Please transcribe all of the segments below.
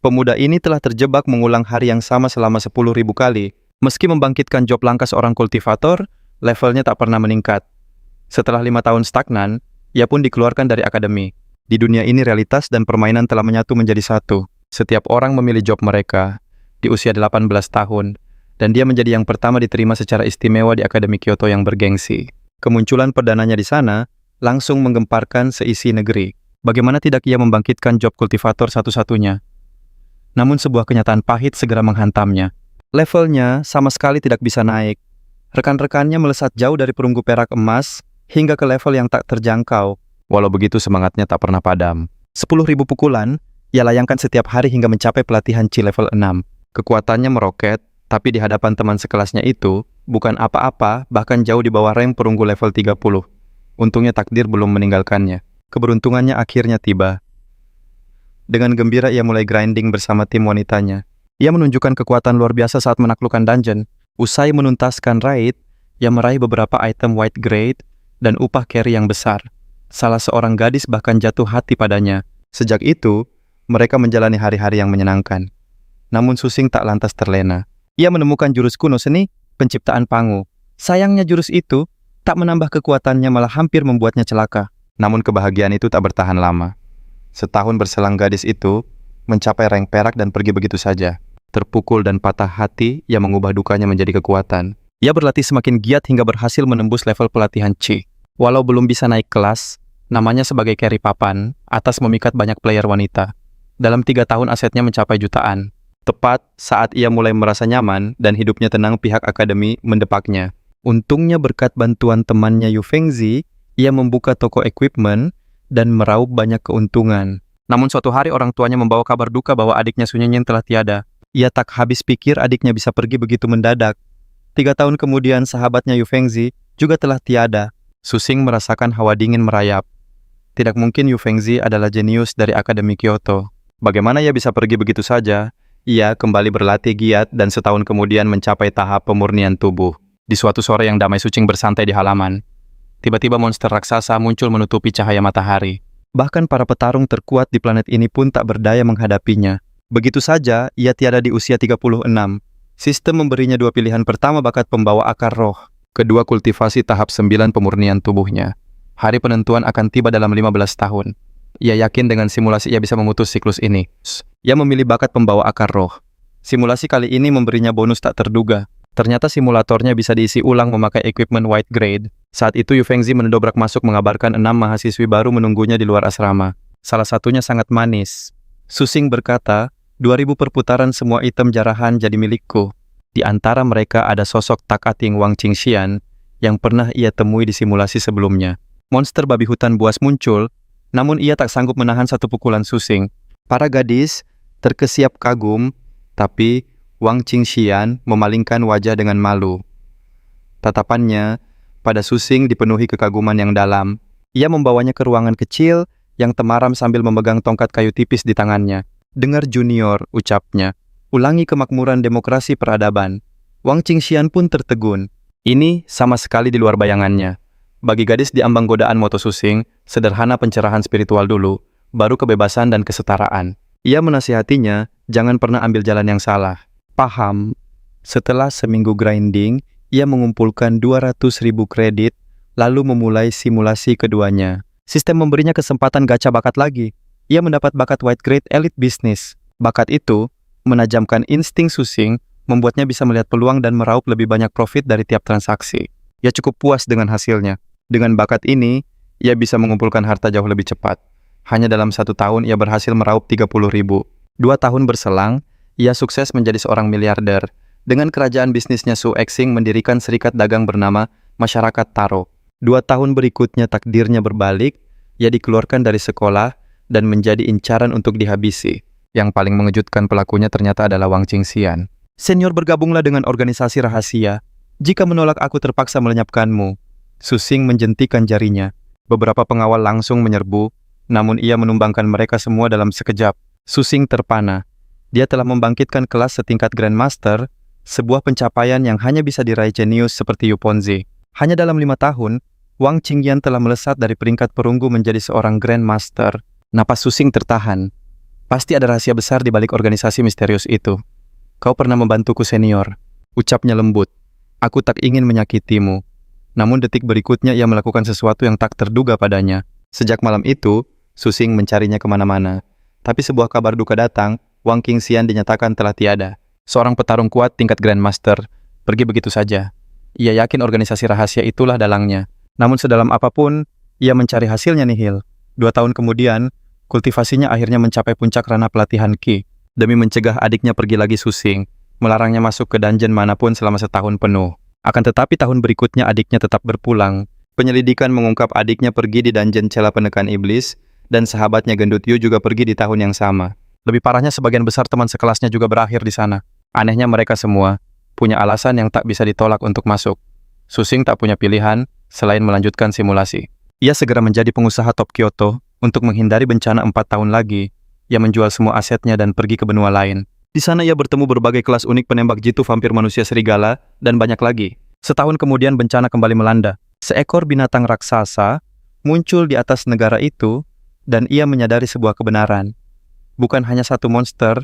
Pemuda ini telah terjebak mengulang hari yang sama selama 10.000 kali. Meski membangkitkan job langka seorang kultivator, levelnya tak pernah meningkat. Setelah 5 tahun stagnan, ia pun dikeluarkan dari akademi. Di dunia ini realitas dan permainan telah menyatu menjadi satu. Setiap orang memilih job mereka di usia 18 tahun, dan dia menjadi yang pertama diterima secara istimewa di Akademi Kyoto yang bergengsi. Kemunculan perdananya di sana langsung menggemparkan seisi negeri. Bagaimana tidak ia membangkitkan job kultivator satu-satunya? Namun sebuah kenyataan pahit segera menghantamnya. Levelnya sama sekali tidak bisa naik. Rekan-rekannya melesat jauh dari perunggu perak emas hingga ke level yang tak terjangkau. Walau begitu semangatnya tak pernah padam. 10.000 pukulan, ia layangkan setiap hari hingga mencapai pelatihan Chi level 6. Kekuatannya meroket, tapi di hadapan teman sekelasnya itu, bukan apa-apa, bahkan jauh di bawah rank perunggu level 30. Untungnya takdir belum meninggalkannya. Keberuntungannya akhirnya tiba. Dengan gembira ia mulai grinding bersama tim wanitanya. Ia menunjukkan kekuatan luar biasa saat menaklukkan dungeon. Usai menuntaskan raid, ia meraih beberapa item white grade dan upah carry yang besar. Salah seorang gadis bahkan jatuh hati padanya. Sejak itu, mereka menjalani hari-hari yang menyenangkan. Namun Susing tak lantas terlena. Ia menemukan jurus kuno seni, penciptaan pangu. Sayangnya jurus itu tak menambah kekuatannya, malah hampir membuatnya celaka. Namun kebahagiaan itu tak bertahan lama. Setahun berselang gadis itu mencapai rank perak dan pergi begitu saja. Terpukul dan patah hati, ia mengubah dukanya menjadi kekuatan. Ia berlatih semakin giat hingga berhasil menembus level pelatihan Chi. Walau belum bisa naik kelas, namanya sebagai carry papan atas memikat banyak player wanita. Dalam 3 tahun asetnya mencapai jutaan. Tepat saat ia mulai merasa nyaman dan hidupnya tenang, pihak akademi mendepaknya. Untungnya berkat bantuan temannya Yu Fengzi, ia membuka toko equipment dan meraup banyak keuntungan. Namun suatu hari orang tuanya membawa kabar duka bahwa adiknya Su Nyenyen telah tiada. Ia tak habis pikir adiknya bisa pergi begitu mendadak. 3 tahun kemudian sahabatnya Yu Fengzi juga telah tiada. Susing merasakan hawa dingin merayap. Tidak mungkin Yu Fengzi adalah jenius dari Akademi Kyoto. Bagaimana ia bisa pergi begitu saja? Ia kembali berlatih giat dan setahun kemudian mencapai tahap pemurnian tubuh. Di suatu sore yang damai, Sucing bersantai di halaman. Tiba-tiba monster raksasa muncul menutupi cahaya matahari. Bahkan para petarung terkuat di planet ini pun tak berdaya menghadapinya. Begitu saja, ia tiada di usia 36. Sistem memberinya 2 pilihan. Pertama, bakat pembawa akar roh. Kedua, kultivasi tahap 9 pemurnian tubuhnya. Hari penentuan akan tiba dalam 15 tahun. Ia yakin dengan simulasi ia bisa memutus siklus ini. Ia memilih bakat pembawa akar roh. Simulasi kali ini memberinya bonus tak terduga. Ternyata simulatornya bisa diisi ulang memakai equipment white grade. Saat itu Yu Fengzi mendobrak masuk mengabarkan 6 mahasiswi baru menunggunya di luar asrama. Salah satunya sangat manis. Susing berkata, 2000 perputaran semua item jarahan jadi milikku. Di antara mereka ada sosok Takating Wang Qingxian yang pernah ia temui di simulasi sebelumnya. Monster babi hutan buas muncul, namun ia tak sanggup menahan satu pukulan Susing. Para gadis terkesiap kagum, tapi Wang Qingxian memalingkan wajah dengan malu. Tatapannya pada Susing dipenuhi kekaguman yang dalam. Ia membawanya ke ruangan kecil yang temaram sambil memegang tongkat kayu tipis di tangannya. "Dengar junior," ucapnya, "ulangi kemakmuran demokrasi peradaban." Wang Qingxian pun tertegun. Ini sama sekali di luar bayangannya. Bagi gadis di ambang godaan moto Susing, sederhana pencerahan spiritual dulu, baru kebebasan dan kesetaraan. Ia menasihatinya, jangan pernah ambil jalan yang salah. Paham. Setelah seminggu grinding, ia mengumpulkan 200.000 kredit, lalu memulai simulasi keduanya. Sistem memberinya kesempatan gacha bakat lagi. Ia mendapat bakat white grade elite business. Bakat itu menajamkan insting Susing, membuatnya bisa melihat peluang dan meraup lebih banyak profit dari tiap transaksi. Ia cukup puas dengan hasilnya. Dengan bakat ini, ia bisa mengumpulkan harta jauh lebih cepat. Hanya dalam 1 tahun, ia berhasil meraup 30.000. 2 tahun berselang, ia sukses menjadi seorang miliarder. Dengan kerajaan bisnisnya, Su Exing mendirikan serikat dagang bernama Masyarakat Taro. 2 tahun berikutnya takdirnya berbalik, ia dikeluarkan dari sekolah dan menjadi incaran untuk dihabisi. Yang paling mengejutkan pelakunya ternyata adalah Wang Qingxian. "Senior, bergabunglah dengan organisasi rahasia. Jika menolak, aku terpaksa melenyapkanmu." Susing menjentikan jarinya. Beberapa pengawal langsung menyerbu, namun ia menumbangkan mereka semua dalam sekejap. Susing terpana. Dia telah membangkitkan kelas setingkat Grandmaster, sebuah pencapaian yang hanya bisa diraih jenius seperti Yu Ponzi. Hanya dalam 5 tahun, Wang Qingyan telah melesat dari peringkat perunggu menjadi seorang Grandmaster. Napas Susing tertahan. Pasti ada rahasia besar di balik organisasi misterius itu. Kau pernah membantuku senior. Ucapnya lembut. Aku tak ingin menyakitimu. Namun detik berikutnya ia melakukan sesuatu yang tak terduga padanya. Sejak malam itu, Susing mencarinya kemana-mana. Tapi sebuah kabar duka datang, Wang Qingxian dinyatakan telah tiada. Seorang petarung kuat tingkat Grandmaster, pergi begitu saja. Ia yakin organisasi rahasia itulah dalangnya. Namun sedalam apapun, ia mencari hasilnya nihil. 2 tahun kemudian, kultivasinya akhirnya mencapai puncak ranah pelatihan Qi. Demi mencegah adiknya pergi lagi Susing, melarangnya masuk ke dungeon manapun selama setahun penuh. Akan tetapi tahun berikutnya adiknya tetap berpulang. Penyelidikan mengungkap adiknya pergi di dungeon Cela Penekan Iblis, dan sahabatnya Gendut Yu juga pergi di tahun yang sama. Lebih parahnya sebagian besar teman sekelasnya juga berakhir di sana. Anehnya mereka semua punya alasan yang tak bisa ditolak untuk masuk. Susing tak punya pilihan selain melanjutkan simulasi. Ia segera menjadi pengusaha top Kyoto untuk menghindari bencana 4 tahun lagi. Ia menjual semua asetnya dan pergi ke benua lain. Di sana ia bertemu berbagai kelas unik penembak jitu vampir manusia serigala dan banyak lagi. Setahun kemudian bencana kembali melanda. Seekor binatang raksasa muncul di atas negara itu dan ia menyadari sebuah kebenaran. Bukan hanya satu monster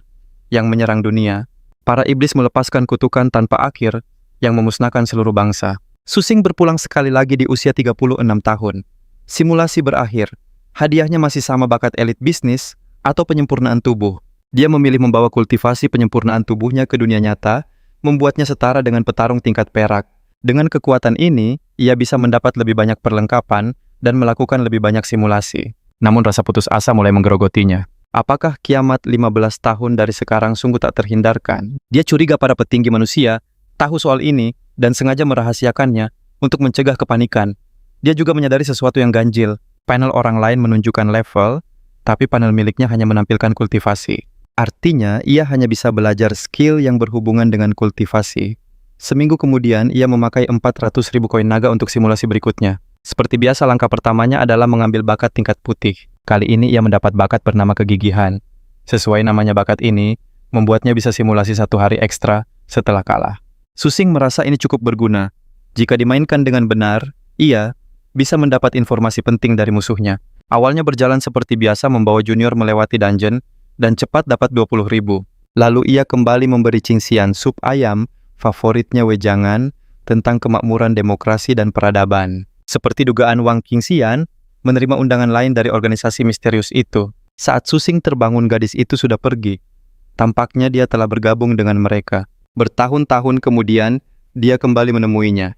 yang menyerang dunia. Para iblis melepaskan kutukan tanpa akhir yang memusnahkan seluruh bangsa. Susing berpulang sekali lagi di usia 36 tahun. Simulasi berakhir. Hadiahnya masih sama bakat elit bisnis atau penyempurnaan tubuh. Dia memilih membawa kultivasi penyempurnaan tubuhnya ke dunia nyata, membuatnya setara dengan petarung tingkat perak. Dengan kekuatan ini, ia bisa mendapat lebih banyak perlengkapan dan melakukan lebih banyak simulasi. Namun rasa putus asa mulai menggerogotinya. Apakah kiamat 15 tahun dari sekarang sungguh tak terhindarkan? Dia curiga pada petinggi manusia, tahu soal ini, dan sengaja merahasiakannya untuk mencegah kepanikan. Dia juga menyadari sesuatu yang ganjil. Panel orang lain menunjukkan level, tapi panel miliknya hanya menampilkan kultivasi. Artinya, ia hanya bisa belajar skill yang berhubungan dengan kultivasi. Seminggu kemudian, ia memakai 400.000 koin naga untuk simulasi berikutnya. Seperti biasa, langkah pertamanya adalah mengambil bakat tingkat putih. Kali ini ia mendapat bakat bernama kegigihan. Sesuai namanya bakat ini, membuatnya bisa simulasi 1 hari ekstra setelah kalah. Susing merasa ini cukup berguna. Jika dimainkan dengan benar, ia bisa mendapat informasi penting dari musuhnya. Awalnya berjalan seperti biasa membawa junior melewati dungeon, dan cepat dapat 20.000. Lalu ia kembali memberi Qingxian sup ayam, favoritnya wejangan, tentang kemakmuran demokrasi dan peradaban. Seperti dugaan Wang Qingxian, menerima undangan lain dari organisasi misterius itu. Saat Susing terbangun gadis itu sudah pergi. Tampaknya dia telah bergabung dengan mereka. Bertahun-tahun kemudian, dia kembali menemuinya.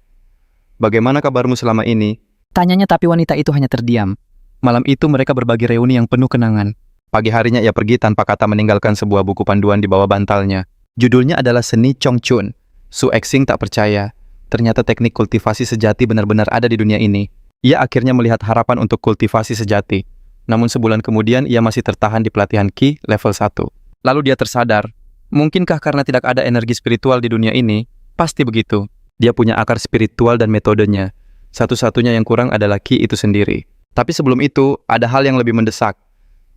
Bagaimana kabarmu selama ini? Tanyanya tapi wanita itu hanya terdiam. Malam itu mereka berbagi reuni yang penuh kenangan. Pagi harinya ia pergi tanpa kata meninggalkan sebuah buku panduan di bawah bantalnya. Judulnya adalah Seni Chongchun. Su Exing tak percaya. Ternyata teknik kultivasi sejati benar-benar ada di dunia ini. Ia akhirnya melihat harapan untuk kultivasi sejati. Namun sebulan kemudian ia masih tertahan di pelatihan Qi level 1. Lalu dia tersadar. Mungkinkah karena tidak ada energi spiritual di dunia ini? Pasti begitu. Dia punya akar spiritual dan metodenya. Satu-satunya yang kurang adalah Qi itu sendiri. Tapi sebelum itu, ada hal yang lebih mendesak.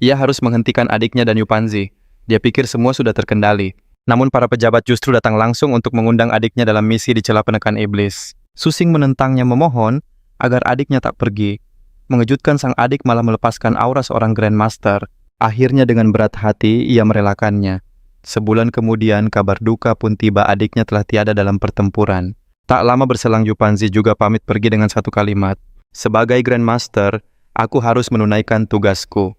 Ia harus menghentikan adiknya dan Yupanzi. Dia pikir semua sudah terkendali. Namun para pejabat justru datang langsung untuk mengundang adiknya dalam misi di Cela Penekan Iblis. Susing menentangnya memohon agar adiknya tak pergi. Mengejutkan sang adik malah melepaskan aura seorang Grandmaster. Akhirnya dengan berat hati, ia merelakannya. Sebulan kemudian, kabar duka pun tiba, adiknya telah tiada dalam pertempuran. Tak lama berselang Yupanzi juga pamit pergi dengan satu kalimat. Sebagai Grandmaster, aku harus menunaikan tugasku.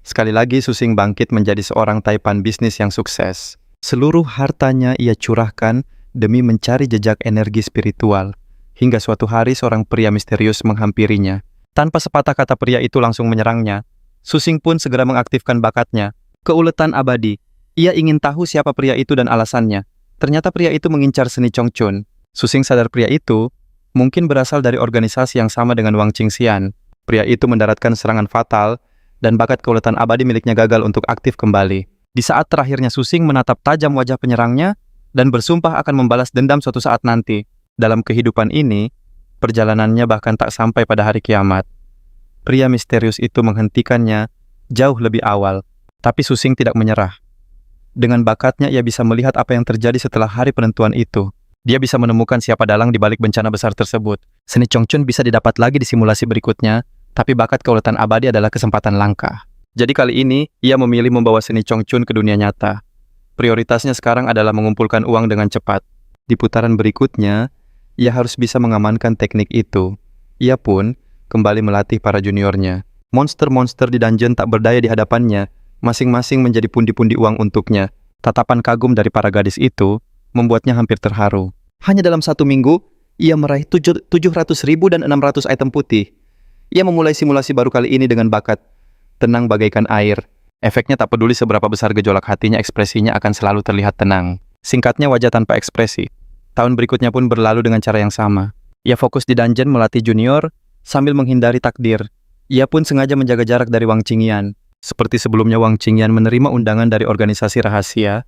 Sekali lagi Susing bangkit menjadi seorang taipan bisnis yang sukses. Seluruh hartanya ia curahkan demi mencari jejak energi spiritual. Hingga suatu hari seorang pria misterius menghampirinya. Tanpa sepatah kata pria itu langsung menyerangnya. Susing pun segera mengaktifkan bakatnya. Keuletan abadi. Ia ingin tahu siapa pria itu dan alasannya. Ternyata pria itu mengincar seni Chongchun. Susing sadar pria itu mungkin berasal dari organisasi yang sama dengan Wang Qingxian. Pria itu mendaratkan serangan fatal, dan bakat keuletan abadi miliknya gagal untuk aktif kembali. Di saat terakhirnya Susing menatap tajam wajah penyerangnya, dan bersumpah akan membalas dendam suatu saat nanti. Dalam kehidupan ini, perjalanannya bahkan tak sampai pada hari kiamat. Pria misterius itu menghentikannya jauh lebih awal, tapi Susing tidak menyerah. Dengan bakatnya ia bisa melihat apa yang terjadi setelah hari penentuan itu. Dia bisa menemukan siapa dalang di balik bencana besar tersebut. Seni Chongchun bisa didapat lagi di simulasi berikutnya, tapi bakat keuletan abadi adalah kesempatan langka. Jadi kali ini, ia memilih membawa seni Chongqun ke dunia nyata. Prioritasnya sekarang adalah mengumpulkan uang dengan cepat. Di putaran berikutnya, ia harus bisa mengamankan teknik itu. Ia pun kembali melatih para juniornya. Monster-monster di dungeon tak berdaya di hadapannya, masing-masing menjadi pundi-pundi uang untuknya. Tatapan kagum dari para gadis itu membuatnya hampir terharu. Hanya dalam 1 minggu, ia meraih 700.000 dan 600 item putih. Ia memulai simulasi baru kali ini dengan bakat tenang bagaikan air. Efeknya tak peduli seberapa besar gejolak hatinya, ekspresinya akan selalu terlihat tenang. Singkatnya, wajah tanpa ekspresi. Tahun berikutnya pun berlalu dengan cara yang sama. Ia fokus di dungeon melatih junior sambil menghindari takdir. Ia pun sengaja menjaga jarak dari Wang Qingyan. Seperti sebelumnya, Wang Qingyan menerima undangan dari organisasi rahasia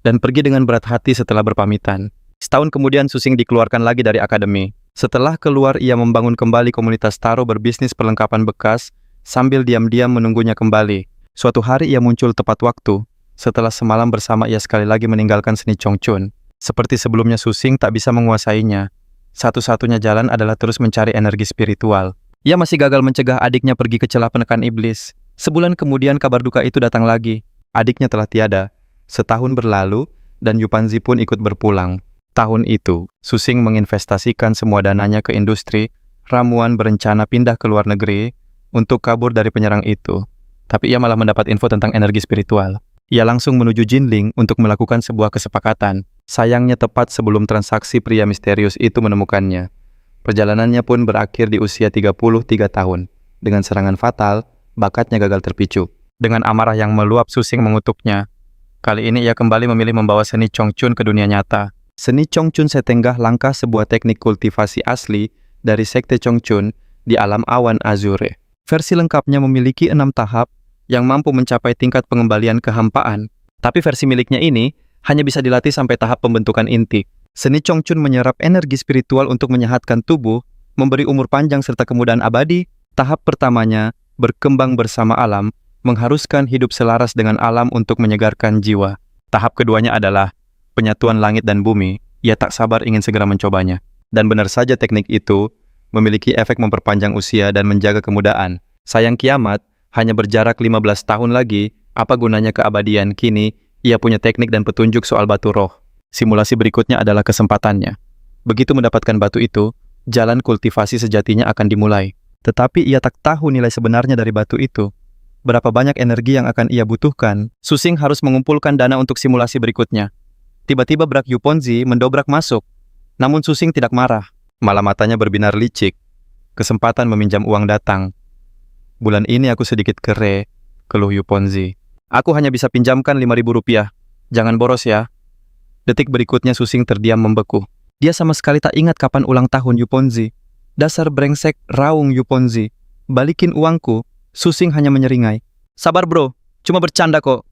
dan pergi dengan berat hati setelah berpamitan. Setahun kemudian, Su Xing dikeluarkan lagi dari akademi. Setelah keluar, ia membangun kembali komunitas taro berbisnis perlengkapan bekas sambil diam-diam menunggunya kembali. Suatu hari ia muncul tepat waktu. Setelah semalam bersama, ia sekali lagi meninggalkan seni Chongqun. Seperti sebelumnya, Su Xing tak bisa menguasainya. Satu-satunya jalan adalah terus mencari energi spiritual. Ia masih gagal mencegah adiknya pergi ke celah penekan iblis. Sebulan kemudian kabar duka itu datang lagi. Adiknya telah tiada. Setahun berlalu, dan Yupanzi pun ikut berpulang. Tahun itu, Su Xing menginvestasikan semua dananya ke industri. Ramuan berencana pindah ke luar negeri untuk kabur dari penyerang itu. Tapi ia malah mendapat info tentang energi spiritual. Ia langsung menuju Jinling untuk melakukan sebuah kesepakatan. Sayangnya tepat sebelum transaksi pria misterius itu menemukannya. Perjalanannya pun berakhir di usia 33 tahun. Dengan serangan fatal, bakatnya gagal terpicu. Dengan amarah yang meluap, Su Xing mengutuknya. Kali ini ia kembali memilih membawa seni Chongqun ke dunia nyata. Seni Chongqun Setenggah Langkah, sebuah teknik kultivasi asli dari Sekte Chongqun di alam awan Azure. Versi lengkapnya memiliki 6 tahap yang mampu mencapai tingkat pengembalian kehampaan. Tapi versi miliknya ini hanya bisa dilatih sampai tahap pembentukan inti. Seni Chongqun menyerap energi spiritual untuk menyehatkan tubuh, memberi umur panjang serta kemudahan abadi. Tahap pertamanya, berkembang bersama alam, mengharuskan hidup selaras dengan alam untuk menyegarkan jiwa. Tahap keduanya adalah penyatuan langit dan bumi. Ia tak sabar ingin segera mencobanya. Dan benar saja, teknik itu memiliki efek memperpanjang usia dan menjaga kemudaan. Sayang kiamat hanya berjarak 15 tahun lagi. Apa gunanya keabadian? Kini ia punya teknik dan petunjuk soal batu roh. Simulasi berikutnya adalah kesempatannya. Begitu mendapatkan batu itu, jalan kultivasi sejatinya akan dimulai. Tetapi ia tak tahu nilai sebenarnya dari batu itu. Berapa banyak energi yang akan ia butuhkan. Su Xing harus mengumpulkan dana untuk simulasi berikutnya. Tiba-tiba Brak Yuponzi mendobrak masuk. Namun Su Xing tidak marah. Malah matanya berbinar licik. Kesempatan meminjam uang datang. Bulan ini aku sedikit kere, keluh Yuponzi. Aku hanya bisa pinjamkan 5.000 rupiah. Jangan boros ya. Detik berikutnya Su Xing terdiam membeku. Dia sama sekali tak ingat kapan ulang tahun Yuponzi. Dasar brengsek, raung Yuponzi. Balikin uangku. Su Xing hanya menyeringai. Sabar bro, cuma bercanda kok.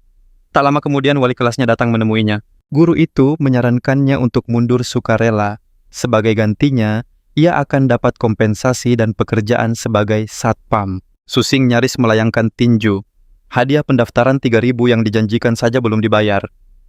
Tak lama kemudian wali kelasnya datang menemuinya. Guru itu menyarankannya untuk mundur sukarela. Sebagai gantinya, ia akan dapat kompensasi dan pekerjaan sebagai satpam. Su Xing nyaris melayangkan tinju. Hadiah pendaftaran 3.000 yang dijanjikan saja belum dibayar.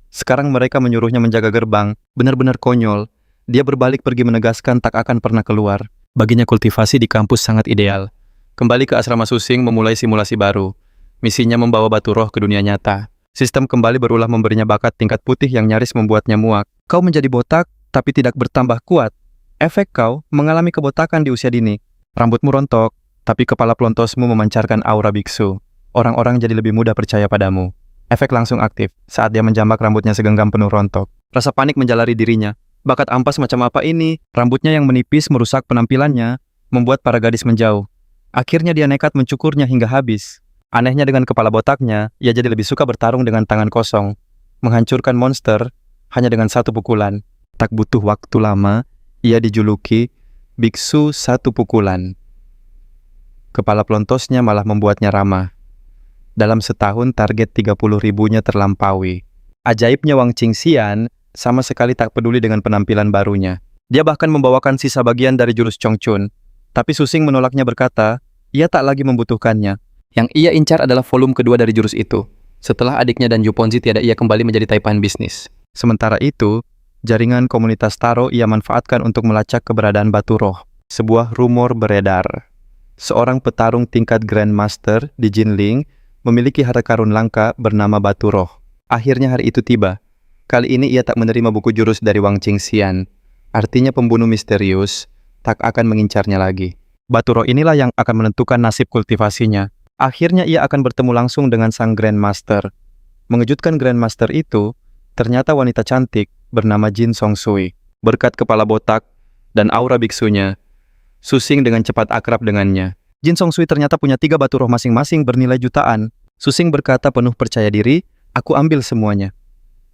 Sekarang mereka menyuruhnya menjaga gerbang. Benar-benar konyol. Dia berbalik pergi menegaskan tak akan pernah keluar. Baginya kultivasi di kampus sangat ideal. Kembali ke asrama Su Xing memulai simulasi baru. Misinya membawa batu roh ke dunia nyata. Sistem kembali berulah memberinya bakat tingkat putih yang nyaris membuatnya muak. Kau menjadi botak, tapi tidak bertambah kuat. Efek kau mengalami kebotakan di usia dini. Rambutmu rontok, tapi kepala pelontosmu memancarkan aura biksu. Orang-orang jadi lebih mudah percaya padamu. Efek langsung aktif saat dia menjambak rambutnya segenggam penuh rontok. Rasa panik menjalari dirinya. Bakat ampas macam apa ini? Rambutnya yang menipis merusak penampilannya, membuat para gadis menjauh. Akhirnya dia nekat mencukurnya hingga habis. Anehnya dengan kepala botaknya, ia jadi lebih suka bertarung dengan tangan kosong. Menghancurkan monster hanya dengan 1 pukulan. Tak butuh waktu lama, ia dijuluki Biksu 1 pukulan. Kepala pelontosnya malah membuatnya ramah. Dalam setahun target 30.000-nya terlampaui. Ajaibnya Wang Qingxian sama sekali tak peduli dengan penampilan barunya. Dia bahkan membawakan sisa bagian dari jurus Chongqun. Tapi Su Xing menolaknya berkata, ia tak lagi membutuhkannya. Yang ia incar adalah volume kedua dari jurus itu. Setelah adiknya dan Yuponzi tiada, ia kembali menjadi taipan bisnis. Sementara itu, jaringan komunitas taro ia manfaatkan untuk melacak keberadaan batu roh. Sebuah rumor beredar. Seorang petarung tingkat Grandmaster di Jinling memiliki harta karun langka bernama Batu Roh. Akhirnya hari itu tiba. Kali ini ia tak menerima buku jurus dari Wang Qingxian. Artinya pembunuh misterius tak akan mengincarnya lagi. Batu Roh inilah yang akan menentukan nasib kultivasinya. Akhirnya ia akan bertemu langsung dengan sang Grandmaster. Mengejutkan Grandmaster itu, ternyata wanita cantik bernama Jin Songsui. Berkat kepala botak dan aura biksunya, Su Xing dengan cepat akrab dengannya. Jin Songsui ternyata punya 3 batu roh masing-masing bernilai jutaan. Su Xing berkata penuh percaya diri, aku ambil semuanya.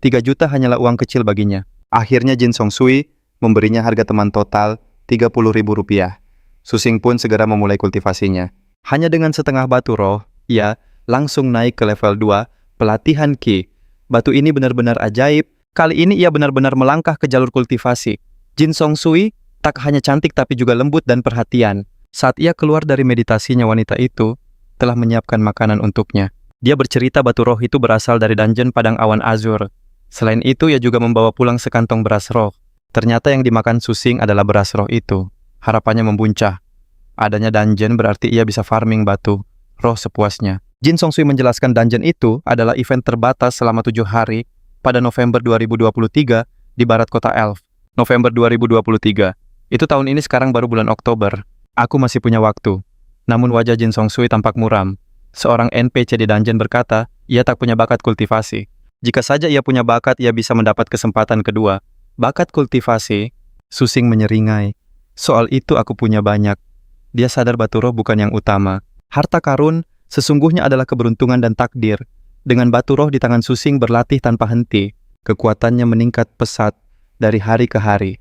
3 juta hanyalah uang kecil baginya. Akhirnya Jin Songsui memberinya harga teman total 30.000 rupiah. Su Xing pun segera memulai kultivasinya. Hanya dengan setengah batu roh, ia langsung naik ke level 2, pelatihan Qi. Batu ini benar-benar ajaib. Kali ini ia benar-benar melangkah ke jalur kultivasi. Jin Songsui tak hanya cantik tapi juga lembut dan perhatian. Saat ia keluar dari meditasinya, wanita itu telah menyiapkan makanan untuknya. Dia bercerita batu roh itu berasal dari dungeon Padang Awan Azur. Selain itu, ia juga membawa pulang sekantong beras roh. Ternyata yang dimakan Su Xing adalah beras roh itu. Harapannya membuncah. Adanya dungeon berarti ia bisa farming batu roh sepuasnya. Jin Songsui menjelaskan dungeon itu adalah event terbatas selama 7 hari pada November 2023 di barat kota Elf. November 2023. Itu tahun ini, sekarang baru bulan Oktober. Aku masih punya waktu. Namun wajah Jin Songsui tampak muram. Seorang NPC di dungeon berkata, ia tak punya bakat kultivasi. Jika saja ia punya bakat, ia bisa mendapat kesempatan kedua. Bakat kultivasi? Su Xing menyeringai. Soal itu aku punya banyak. Dia sadar batu roh bukan yang utama. Harta karun sesungguhnya adalah keberuntungan dan takdir. Dengan batu roh di tangan Su Xing berlatih tanpa henti, kekuatannya meningkat pesat dari hari ke hari.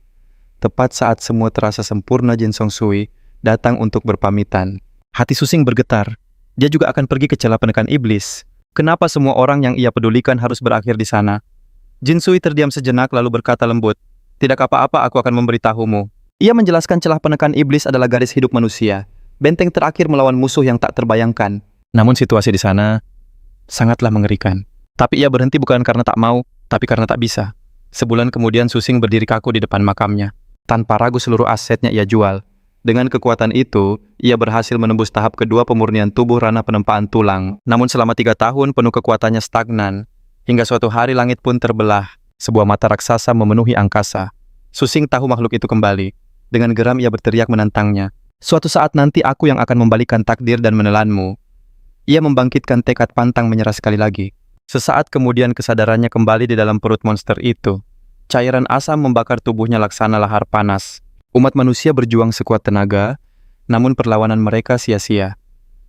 Tepat saat semua terasa sempurna, Jin Songsui datang untuk berpamitan. Hati Su Xing bergetar. Dia juga akan pergi ke celah penekan iblis. Kenapa semua orang yang ia pedulikan harus berakhir di sana? Jin Sui terdiam sejenak lalu berkata lembut, tidak apa-apa, aku akan memberitahumu. Ia menjelaskan celah penekan iblis adalah garis hidup manusia, benteng terakhir melawan musuh yang tak terbayangkan. Namun situasi di sana sangatlah mengerikan. Tapi ia berhenti bukan karena tak mau, tapi karena tak bisa. Sebulan kemudian Su Xing berdiri kaku di depan makamnya. Tanpa ragu seluruh asetnya ia jual. Dengan kekuatan itu, ia berhasil menembus tahap kedua pemurnian tubuh ranah penempaan tulang. Namun selama 3 tahun penuh kekuatannya stagnan. Hingga suatu hari langit pun terbelah. Sebuah mata raksasa memenuhi angkasa. Su Xing tahu makhluk itu kembali. Dengan geram ia berteriak menantangnya. Suatu saat nanti aku yang akan membalikkan takdir dan menelanmu. Ia membangkitkan tekad pantang menyerah sekali lagi. Sesaat kemudian kesadarannya kembali di dalam perut monster itu. Cairan asam membakar tubuhnya laksana lahar panas. Umat manusia berjuang sekuat tenaga, namun perlawanan mereka sia-sia.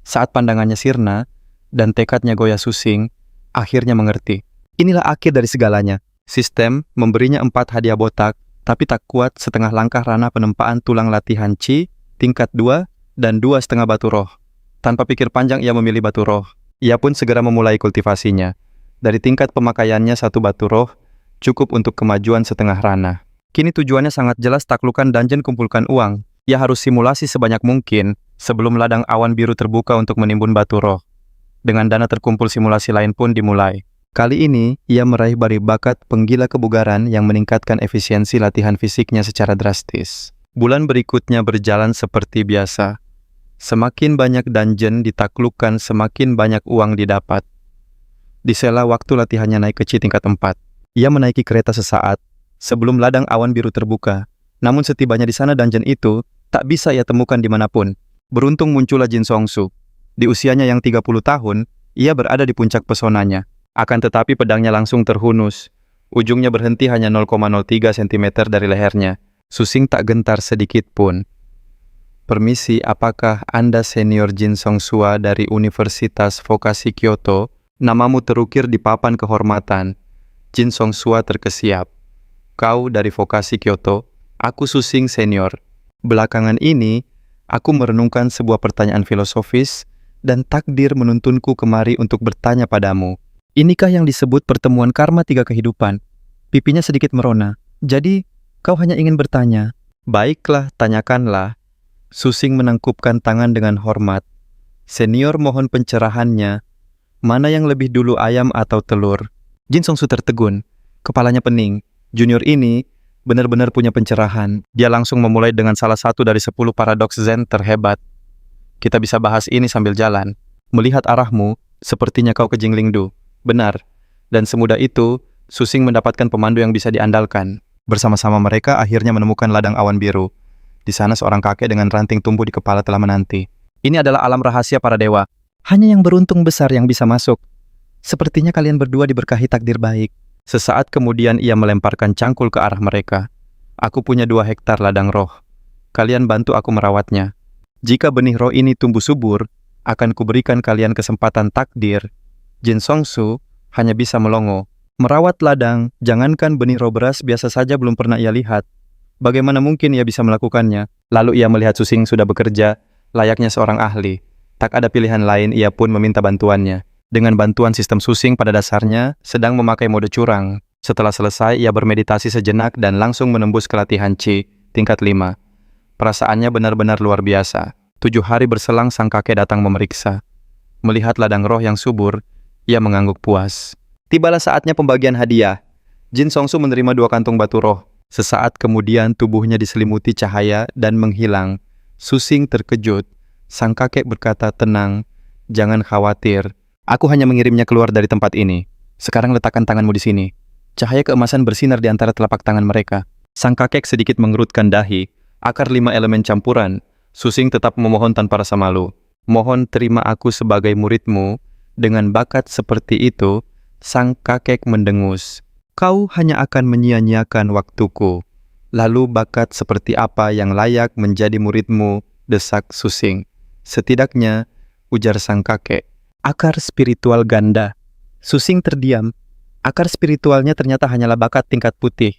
Saat pandangannya sirna dan tekadnya goyah, Su Xing akhirnya mengerti. Inilah akhir dari segalanya. Sistem memberinya 4 hadiah botak, tapi tak kuat setengah langkah ranah penempaan tulang latihan Qi, tingkat 2, dan 2,5 batu roh. Tanpa pikir panjang ia memilih batu roh. Ia pun segera memulai kultivasinya. Dari tingkat pemakaiannya 1 batu roh, cukup untuk kemajuan setengah ranah. Kini tujuannya sangat jelas, taklukkan dungeon, kumpulkan uang. Ia harus simulasi sebanyak mungkin sebelum ladang awan biru terbuka untuk menimbun batu roh. Dengan dana terkumpul, simulasi lain pun dimulai. Kali ini, ia meraih bakat penggila kebugaran yang meningkatkan efisiensi latihan fisiknya secara drastis. Bulan berikutnya berjalan seperti biasa. Semakin banyak dungeon ditaklukkan, semakin banyak uang didapat. Di sela waktu latihannya naik ke Qi tingkat 4. Ia menaiki kereta sesaat sebelum ladang awan biru terbuka. Namun setibanya di sana dungeon itu tak bisa ia temukan dimanapun. Beruntung muncullah Jin Songsu. Di usianya yang 30 tahun, ia berada di puncak pesonanya. Akan tetapi pedangnya langsung terhunus. Ujungnya berhenti hanya 0,03 cm dari lehernya. Su Xing tak gentar sedikit pun. Permisi, apakah Anda senior Jin Songsua dari Universitas Vokasi Kyoto? Namamu terukir di papan kehormatan. Jin Songsua terkesiap. Kau dari Vokasi Kyoto? Aku Su Xing senior. Belakangan ini, aku merenungkan sebuah pertanyaan filosofis dan takdir menuntunku kemari untuk bertanya padamu. Inikah yang disebut pertemuan karma 3 kehidupan? Pipinya sedikit merona. Jadi, kau hanya ingin bertanya? Baiklah, tanyakanlah. Su Xing menangkupkan tangan dengan hormat. Senior mohon pencerahannya. Mana yang lebih dulu, ayam atau telur? Jin Songsu tertegun. Kepalanya pening. Junior ini benar-benar punya pencerahan. Dia langsung memulai dengan salah satu dari 10 paradoks Zen terhebat. Kita bisa bahas ini sambil jalan. Melihat arahmu, Sepertinya kau ke Jinglingdu. Benar. Dan semudah itu, Susing mendapatkan pemandu yang bisa diandalkan. Bersama-sama mereka akhirnya menemukan ladang awan biru. Di sana seorang kakek dengan ranting tumbuh di kepala telah menanti. Ini adalah alam rahasia para dewa. Hanya yang beruntung besar yang bisa masuk. Sepertinya kalian berdua diberkahi takdir baik. Sesaat kemudian ia melemparkan cangkul ke arah mereka. Aku punya 2 hektar ladang roh. Kalian bantu aku merawatnya. Jika benih roh ini tumbuh subur, akan kuberikan kalian kesempatan takdir. Jin Songsu hanya bisa melongo. Merawat ladang, jangankan benih roh beras biasa saja belum pernah ia lihat. Bagaimana mungkin ia bisa melakukannya? Lalu ia melihat Susing sudah bekerja, layaknya seorang ahli. Tak ada pilihan lain, ia pun meminta bantuannya. Dengan bantuan sistem Susing pada dasarnya, sedang memakai mode curang. Setelah selesai, ia bermeditasi sejenak dan langsung menembus ke latihan Qi, tingkat 5. Perasaannya benar-benar luar biasa. 7 hari berselang sang kakek datang memeriksa. Melihat ladang roh yang subur, ia mengangguk puas. Tibalah saatnya pembagian hadiah. Jin Songsu menerima 2 kantung batu roh. Sesaat kemudian tubuhnya diselimuti cahaya dan menghilang. Susing terkejut. Sang kakek berkata tenang, jangan khawatir. Aku hanya mengirimnya keluar dari tempat ini. Sekarang letakkan tanganmu di sini. Cahaya keemasan bersinar di antara telapak tangan mereka. Sang kakek sedikit mengerutkan dahi. Akar 5 elemen campuran. Susing tetap memohon tanpa rasa malu. Mohon terima aku sebagai muridmu. Dengan bakat seperti itu, sang kakek mendengus. Kau hanya akan menyia-nyiakan waktuku. Lalu bakat seperti apa yang layak menjadi muridmu, desak Susing. Setidaknya, ujar sang kakek, akar spiritual ganda. Susing terdiam. Akar spiritualnya ternyata hanyalah bakat tingkat putih.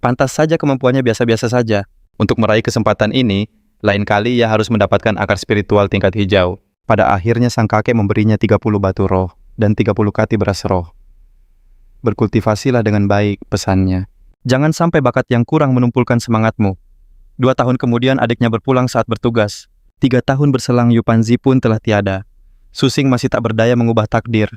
Pantas saja kemampuannya biasa-biasa saja. Untuk meraih kesempatan ini, lain kali ia harus mendapatkan akar spiritual tingkat hijau. Pada akhirnya sang kakek memberinya 30 batu roh dan 30 kati beras roh. Berkultivasilah dengan baik, pesannya. Jangan sampai bakat yang kurang menumpulkan semangatmu. 2 tahun kemudian adiknya berpulang saat bertugas. 3 tahun berselang Yupanzi pun telah tiada. Susing masih tak berdaya mengubah takdir.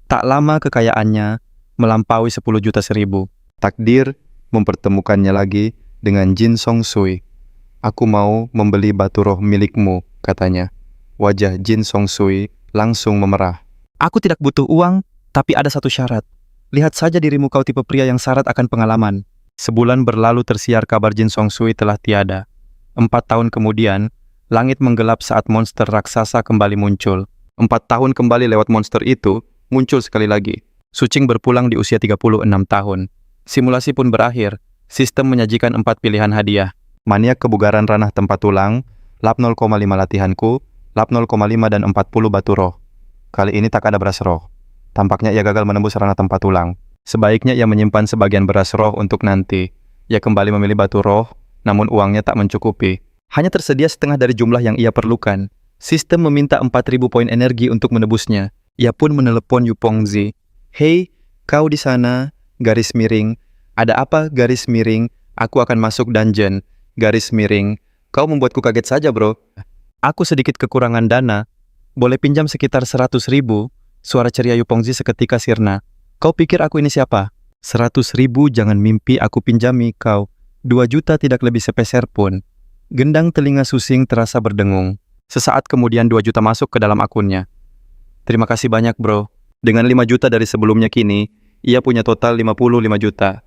Tak lama kekayaannya melampaui 10 juta seribu. Takdir mempertemukannya lagi dengan Jin Songsui. Aku mau membeli batu roh milikmu, katanya. Wajah Jin Songsui langsung memerah. Aku tidak butuh uang, tapi ada satu syarat. Lihat saja dirimu, kau tipe pria yang syarat akan pengalaman. Sebulan berlalu tersiar kabar Jin Songsui telah tiada. 4 tahun kemudian, langit menggelap saat monster raksasa kembali muncul. 4 tahun kembali lewat monster itu, muncul sekali lagi. Sucing berpulang di usia 36 tahun. Simulasi pun berakhir. Sistem menyajikan 4 pilihan hadiah. Maniak kebugaran ranah tempat tulang, lap 0,5 latihanku, lap 0,5 dan 40 batu roh. Kali ini tak ada beras roh. Tampaknya ia gagal menembus ranah tempat tulang. Sebaiknya ia menyimpan sebagian beras roh untuk nanti. Ia kembali memilih batu roh, namun uangnya tak mencukupi. Hanya tersedia setengah dari jumlah yang ia perlukan. Sistem meminta 4.000 poin energi untuk menebusnya. Ia pun menelepon Yupongzi. Hei, kau di sana, garis miring. Ada apa, garis miring? Aku akan masuk dungeon. Garis miring. Kau membuatku kaget saja, bro. Aku sedikit kekurangan dana. Boleh pinjam sekitar 100.000? Suara ceria Yupongzi seketika sirna. Kau pikir aku ini siapa? 100.000 jangan mimpi aku pinjami kau. 2 juta tidak lebih sepeser pun. Gendang telinga Susing terasa berdengung. Sesaat kemudian 2 juta masuk ke dalam akunnya. Terima kasih banyak, bro. Dengan 5 juta dari sebelumnya kini, ia punya total 55 juta.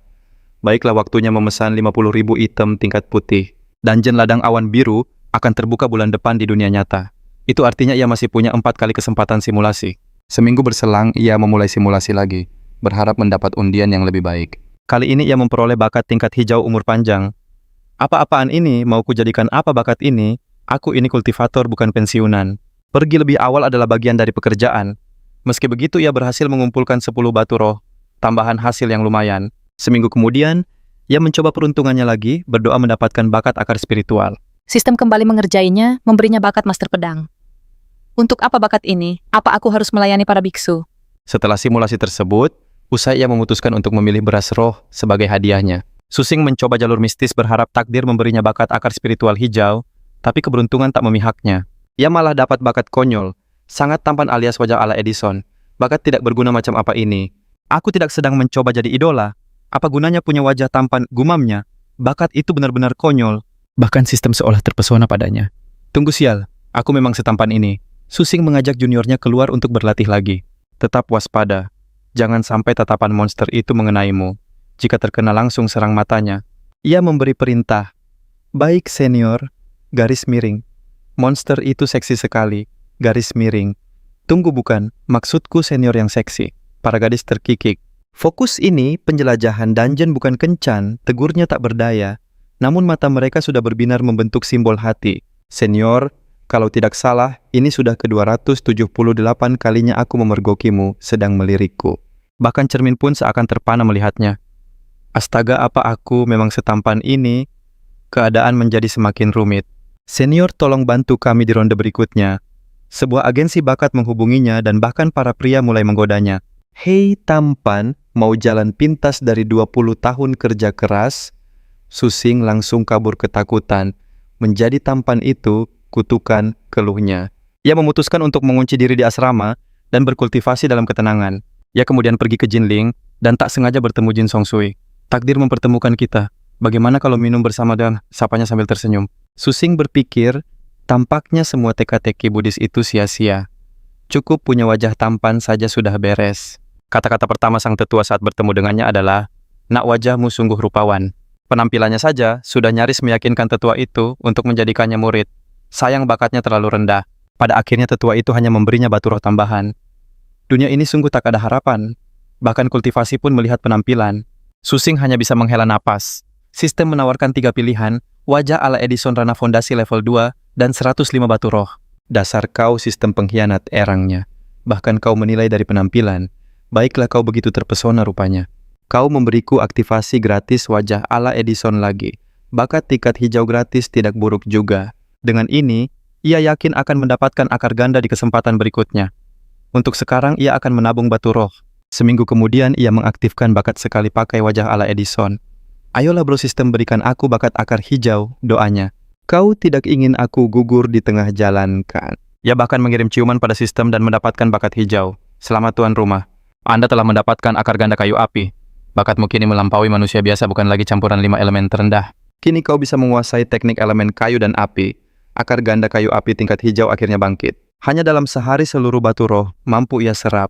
Baiklah, waktunya memesan 50.000 item tingkat putih. Dungeon ladang awan biru akan terbuka bulan depan di dunia nyata. Itu artinya ia masih punya 4 kali kesempatan simulasi. Seminggu berselang, ia memulai simulasi lagi, berharap mendapat undian yang lebih baik. Kali ini ia memperoleh bakat tingkat hijau umur panjang. Apa-apaan ini? Mau kujadikan apa bakat ini? Aku ini kultivator bukan pensiunan. Pergi lebih awal adalah bagian dari pekerjaan. Meski begitu, ia berhasil mengumpulkan 10 batu roh, tambahan hasil yang lumayan. Seminggu kemudian, ia mencoba peruntungannya lagi, berdoa mendapatkan bakat akar spiritual. Sistem kembali mengerjainya, memberinya bakat master pedang. Untuk apa bakat ini? Apa aku harus melayani para biksu? Setelah simulasi tersebut, usai ia memutuskan untuk memilih beras roh sebagai hadiahnya. Susing mencoba jalur mistis berharap takdir memberinya bakat akar spiritual hijau, tapi keberuntungan tak memihaknya. Ia malah dapat bakat konyol, sangat tampan alias wajah ala Edison. Bakat tidak berguna macam apa ini? Aku tidak sedang mencoba jadi idola. Apa gunanya punya wajah tampan, gumamnya? Bakat itu benar-benar konyol. Bahkan sistem seolah terpesona padanya. Tunggu sial, aku memang setampan ini. Susing mengajak juniornya keluar untuk berlatih lagi. Tetap waspada. Jangan sampai tatapan monster itu mengenaimu. Jika terkena langsung serang matanya. Ia memberi perintah. Baik senior, garis miring. Monster itu seksi sekali, garis miring. Tunggu bukan, maksudku senior yang seksi. Para gadis terkikik. Fokus ini penjelajahan dungeon bukan kencan, tegurnya tak berdaya. Namun mata mereka sudah berbinar membentuk simbol hati. Senior, kalau tidak salah, ini sudah ke-278 kalinya aku memergokimu sedang melirikku. Bahkan cermin pun seakan terpana melihatnya. Astaga, apa aku memang setampan ini? Keadaan menjadi semakin rumit. Senior, tolong bantu kami di ronde berikutnya. Sebuah agensi bakat menghubunginya dan bahkan para pria mulai menggodanya. Hei tampan, mau jalan pintas dari 20 tahun kerja keras? Susing langsung kabur ketakutan. Menjadi tampan itu, kutukan keluhnya. Ia memutuskan untuk mengunci diri di asrama dan berkultivasi dalam ketenangan. Ia kemudian pergi ke Jinling dan tak sengaja bertemu Jin Songsui. Takdir mempertemukan kita. Bagaimana kalau minum bersama dan sapanya sambil tersenyum? Susing berpikir, tampaknya semua teka-teki Buddhis itu sia-sia. Cukup punya wajah tampan saja sudah beres. Kata-kata pertama sang tetua saat bertemu dengannya adalah, "Nak, wajahmu sungguh rupawan." Penampilannya saja sudah nyaris meyakinkan tetua itu untuk menjadikannya murid. Sayang bakatnya terlalu rendah. Pada akhirnya tetua itu hanya memberinya batu roh tambahan. Dunia ini sungguh tak ada harapan. Bahkan kultivasi pun melihat penampilan. Susing hanya bisa menghela napas. Sistem menawarkan 3 pilihan, wajah ala Edison Rana Fondasi level 2, dan 105 batu roh. Dasar kau sistem pengkhianat, erangnya. Bahkan kau menilai dari penampilan. Baiklah kau begitu terpesona rupanya. Kau memberiku aktivasi gratis wajah ala Edison lagi. Bakat tingkat hijau gratis tidak buruk juga. Dengan ini, ia yakin akan mendapatkan akar ganda di kesempatan berikutnya. Untuk sekarang, ia akan menabung batu roh. Seminggu kemudian, ia mengaktifkan bakat sekali pakai wajah ala Edison. Ayolah bro sistem, berikan aku bakat akar hijau, doanya. Kau tidak ingin aku gugur di tengah jalan, kan? Ia bahkan mengirim ciuman pada sistem dan mendapatkan bakat hijau. Selamat tuan rumah. Anda telah mendapatkan akar ganda kayu api. Bakatmu kini melampaui manusia biasa, bukan lagi campuran 5 elemen terendah. Kini kau bisa menguasai teknik elemen kayu dan api. Akar ganda kayu api tingkat hijau akhirnya bangkit. Hanya dalam sehari seluruh batu roh mampu ia serap.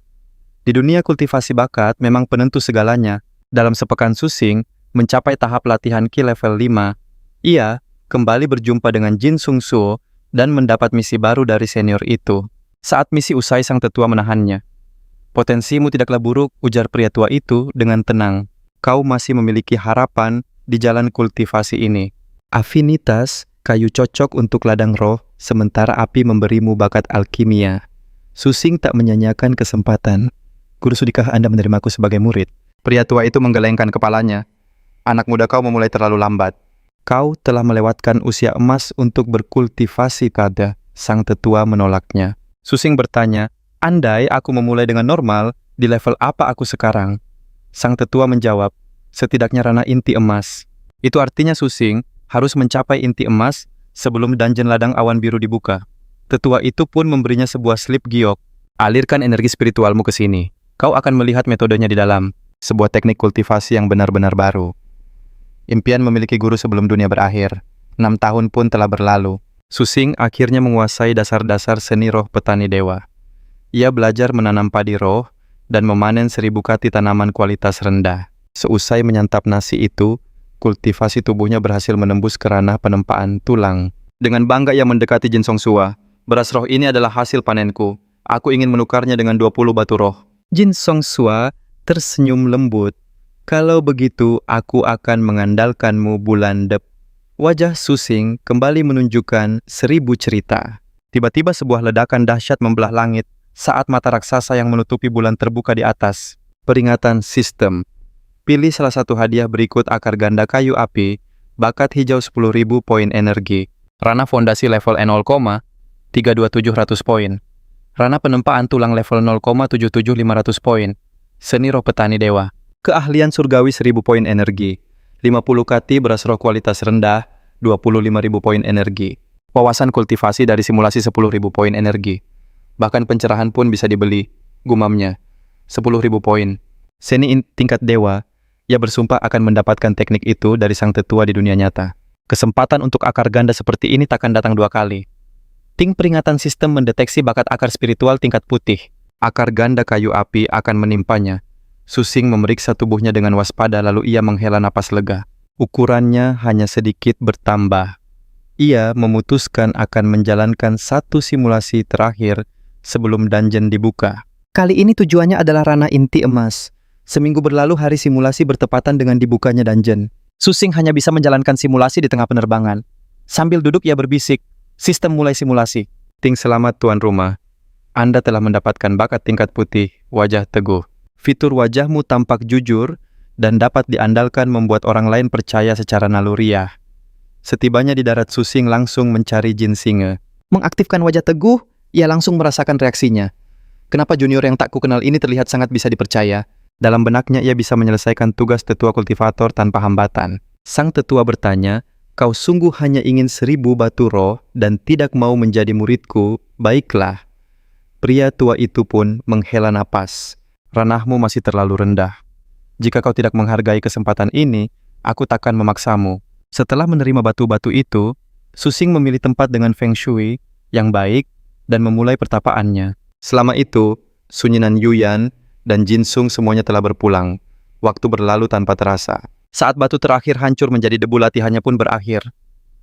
Di dunia kultivasi bakat memang penentu segalanya. Dalam sepekan Susing mencapai tahap latihan Ki level 5, ia kembali berjumpa dengan Jin Sungsuo dan mendapat misi baru dari senior itu. Saat misi usai, sang tetua menahannya. Potensimu tidaklah buruk, ujar pria tua itu dengan tenang. Kau masih memiliki harapan di jalan kultivasi ini. Afinitas, kayu cocok untuk ladang roh, sementara api memberimu bakat alkimia. Susing tak menyanyiakan kesempatan. Guru, sudikah Anda menerimaku sebagai murid? Pria tua itu menggelengkan kepalanya. Anak muda, kau memulai terlalu lambat. Kau telah melewatkan usia emas untuk berkultivasi kada. Sang tetua menolaknya. Susing bertanya, andai aku memulai dengan normal, di level apa aku sekarang? Sang tetua menjawab, setidaknya ranah inti emas. Itu artinya Susing harus mencapai inti emas sebelum dungeon ladang awan biru dibuka. Tetua itu pun memberinya sebuah slip giok. Alirkan energi spiritualmu ke sini. Kau akan melihat metodenya di dalam. Sebuah teknik kultivasi yang benar-benar baru. Impian memiliki guru sebelum dunia berakhir. 6 tahun pun telah berlalu. Susing akhirnya menguasai dasar-dasar seni roh petani dewa. Ia belajar menanam padi roh dan memanen 1000 kati tanaman kualitas rendah. Seusai menyantap nasi itu, kultivasi tubuhnya berhasil menembus ke ranah penempaan tulang. Dengan bangga ia mendekati Jin Songsua. Beras roh ini adalah hasil panenku. Aku ingin menukarnya dengan 20 batu roh. Jin Songsua tersenyum lembut. Kalau begitu, aku akan mengandalkanmu bulan depan. Wajah Susing kembali menunjukkan 1000 cerita. Tiba-tiba sebuah ledakan dahsyat membelah langit saat mata raksasa yang menutupi bulan terbuka di atas. Peringatan sistem. Pilih salah satu hadiah berikut akar ganda kayu api, bakat hijau 10.000 poin energi, ranah fondasi level E0, 32700 poin, ranah penempaan tulang level 0,77500 poin, seni roh petani dewa, keahlian surgawi 1000 poin energi, 50 kati beras roh kualitas rendah, 25.000 poin energi, wawasan kultivasi dari simulasi 10.000 poin energi, bahkan pencerahan pun bisa dibeli, gumamnya, 10.000 poin, seni tingkat dewa. Ia bersumpah akan mendapatkan teknik itu dari sang tetua di dunia nyata. Kesempatan untuk akar ganda seperti ini takkan datang 2 kali. Ting peringatan sistem mendeteksi bakat akar spiritual tingkat putih. akar ganda kayu api akan menimpanya. Susing memeriksa tubuhnya dengan waspada lalu ia menghela napas lega. Ukurannya hanya sedikit bertambah. Ia memutuskan akan menjalankan satu simulasi terakhir sebelum dungeon dibuka. Kali ini tujuannya adalah ranah inti emas. Seminggu berlalu hari simulasi bertepatan dengan dibukanya dungeon. Susing hanya bisa menjalankan simulasi di tengah penerbangan. Sambil duduk ia berbisik, sistem mulai simulasi. Ting, selamat tuan rumah. Anda telah mendapatkan bakat tingkat putih, wajah teguh. Fitur wajahmu tampak jujur dan dapat diandalkan membuat orang lain percaya secara naluriah. Setibanya di darat, Susing langsung mencari Jin Singe. Mengaktifkan wajah teguh, ia langsung merasakan reaksinya. Kenapa junior yang tak kukenal ini terlihat sangat bisa dipercaya? Dalam benaknya ia bisa menyelesaikan tugas tetua kultivator tanpa hambatan. Sang tetua bertanya, "Kau sungguh hanya ingin 1000 batu roh dan tidak mau menjadi muridku? Baiklah." Pria tua itu pun menghela napas. "Ranahmu masih terlalu rendah. Jika kau tidak menghargai kesempatan ini, aku takkan memaksamu." Setelah menerima batu-batu itu, Susing memilih tempat dengan feng shui yang baik dan memulai pertapaannya. Selama itu, Sunyinan Yuyan dan Jinsung semuanya telah berpulang. Waktu berlalu tanpa terasa. Saat batu terakhir hancur menjadi debu, latihannya pun berakhir.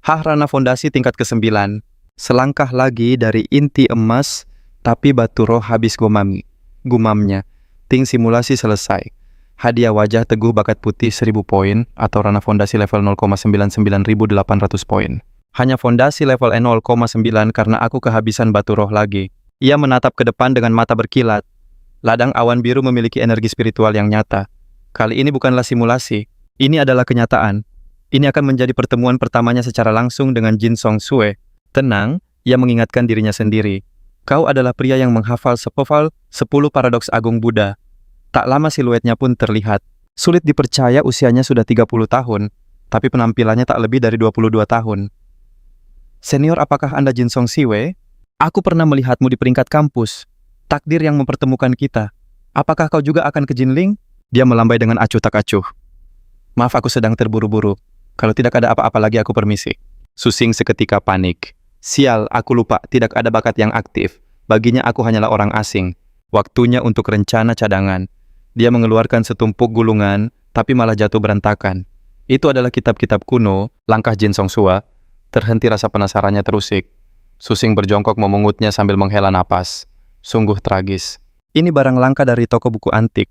Ranah fondasi tingkat ke-9. Selangkah lagi dari inti emas, tapi batu roh habis gumamnya. Ting, simulasi selesai. Hadiah wajah teguh bakat putih 1000 poin atau ranah fondasi level 0,99.800 poin. Hanya fondasi level 0,9 karena aku kehabisan batu roh lagi. Ia menatap ke depan dengan mata berkilat. Ladang awan biru memiliki energi spiritual yang nyata. Kali ini bukanlah simulasi, ini adalah kenyataan. Ini akan menjadi pertemuan pertamanya secara langsung dengan Jin Song Sue. Tenang, ia mengingatkan dirinya sendiri. Kau adalah pria yang menghafal 10 paradoks agung Buddha. Tak lama siluetnya pun terlihat. Sulit dipercaya usianya sudah 30 tahun, tapi penampilannya tak lebih dari 22 tahun. Senior, apakah Anda Jin Song Siwe? Aku pernah melihatmu di peringkat kampus. Takdir yang mempertemukan kita. Apakah kau juga akan ke Jinling? Dia melambai dengan acuh tak acuh. Maaf, aku sedang terburu-buru. Kalau tidak ada apa-apa lagi, aku permisi. Susing seketika panik. Sial, aku lupa, tidak ada bakat yang aktif. Baginya aku hanyalah orang asing. Waktunya untuk rencana cadangan. Dia mengeluarkan setumpuk gulungan, tapi malah jatuh berantakan. Itu adalah kitab-kitab kuno. Langkah Jin Song Sua. Terhenti, rasa penasarannya terusik. Susing berjongkok memungutnya sambil menghela napas. Sungguh tragis. Ini barang langka dari toko buku antik.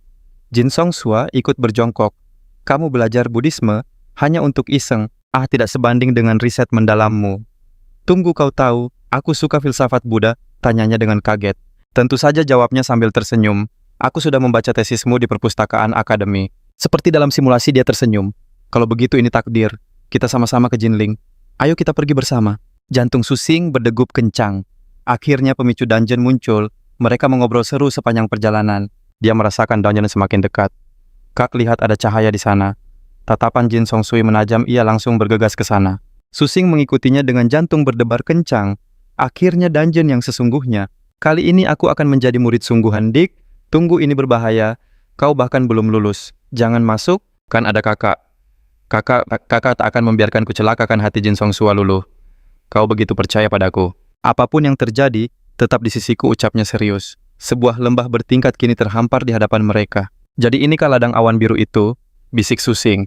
Jin Song Sua ikut berjongkok. Kamu belajar Buddhisme hanya untuk iseng. Tidak sebanding dengan riset mendalammu. Tunggu, kau tahu, aku suka filsafat Buddha, tanyanya dengan kaget. Tentu saja, jawabnya sambil tersenyum. Aku sudah membaca tesismu di perpustakaan akademi. Seperti dalam simulasi dia tersenyum. Kalau begitu ini takdir. Kita sama-sama ke Jinling. Ayo kita pergi bersama. Jantung Susing berdegup kencang. Akhirnya pemicu dungeon muncul. Mereka mengobrol seru sepanjang perjalanan. Dia merasakan dungeon semakin dekat. Kak, lihat ada cahaya di sana. Tatapan Jin Song Sui menajam, ia langsung bergegas ke sana. Susing mengikutinya dengan jantung berdebar kencang. Akhirnya dungeon yang sesungguhnya. Kali ini aku akan menjadi murid sungguhan, Dik. Tunggu, ini berbahaya. Kau bahkan belum lulus. Jangan masuk, kan ada kakak. Kakak tak akan membiarkanku celakakan hati Jin Song Sua luluh. Kau begitu percaya padaku. Apapun yang terjadi, tetap di sisiku, ucapnya serius. Sebuah lembah bertingkat kini terhampar di hadapan mereka. Jadi inikah ladang awan biru itu? Bisik Susing.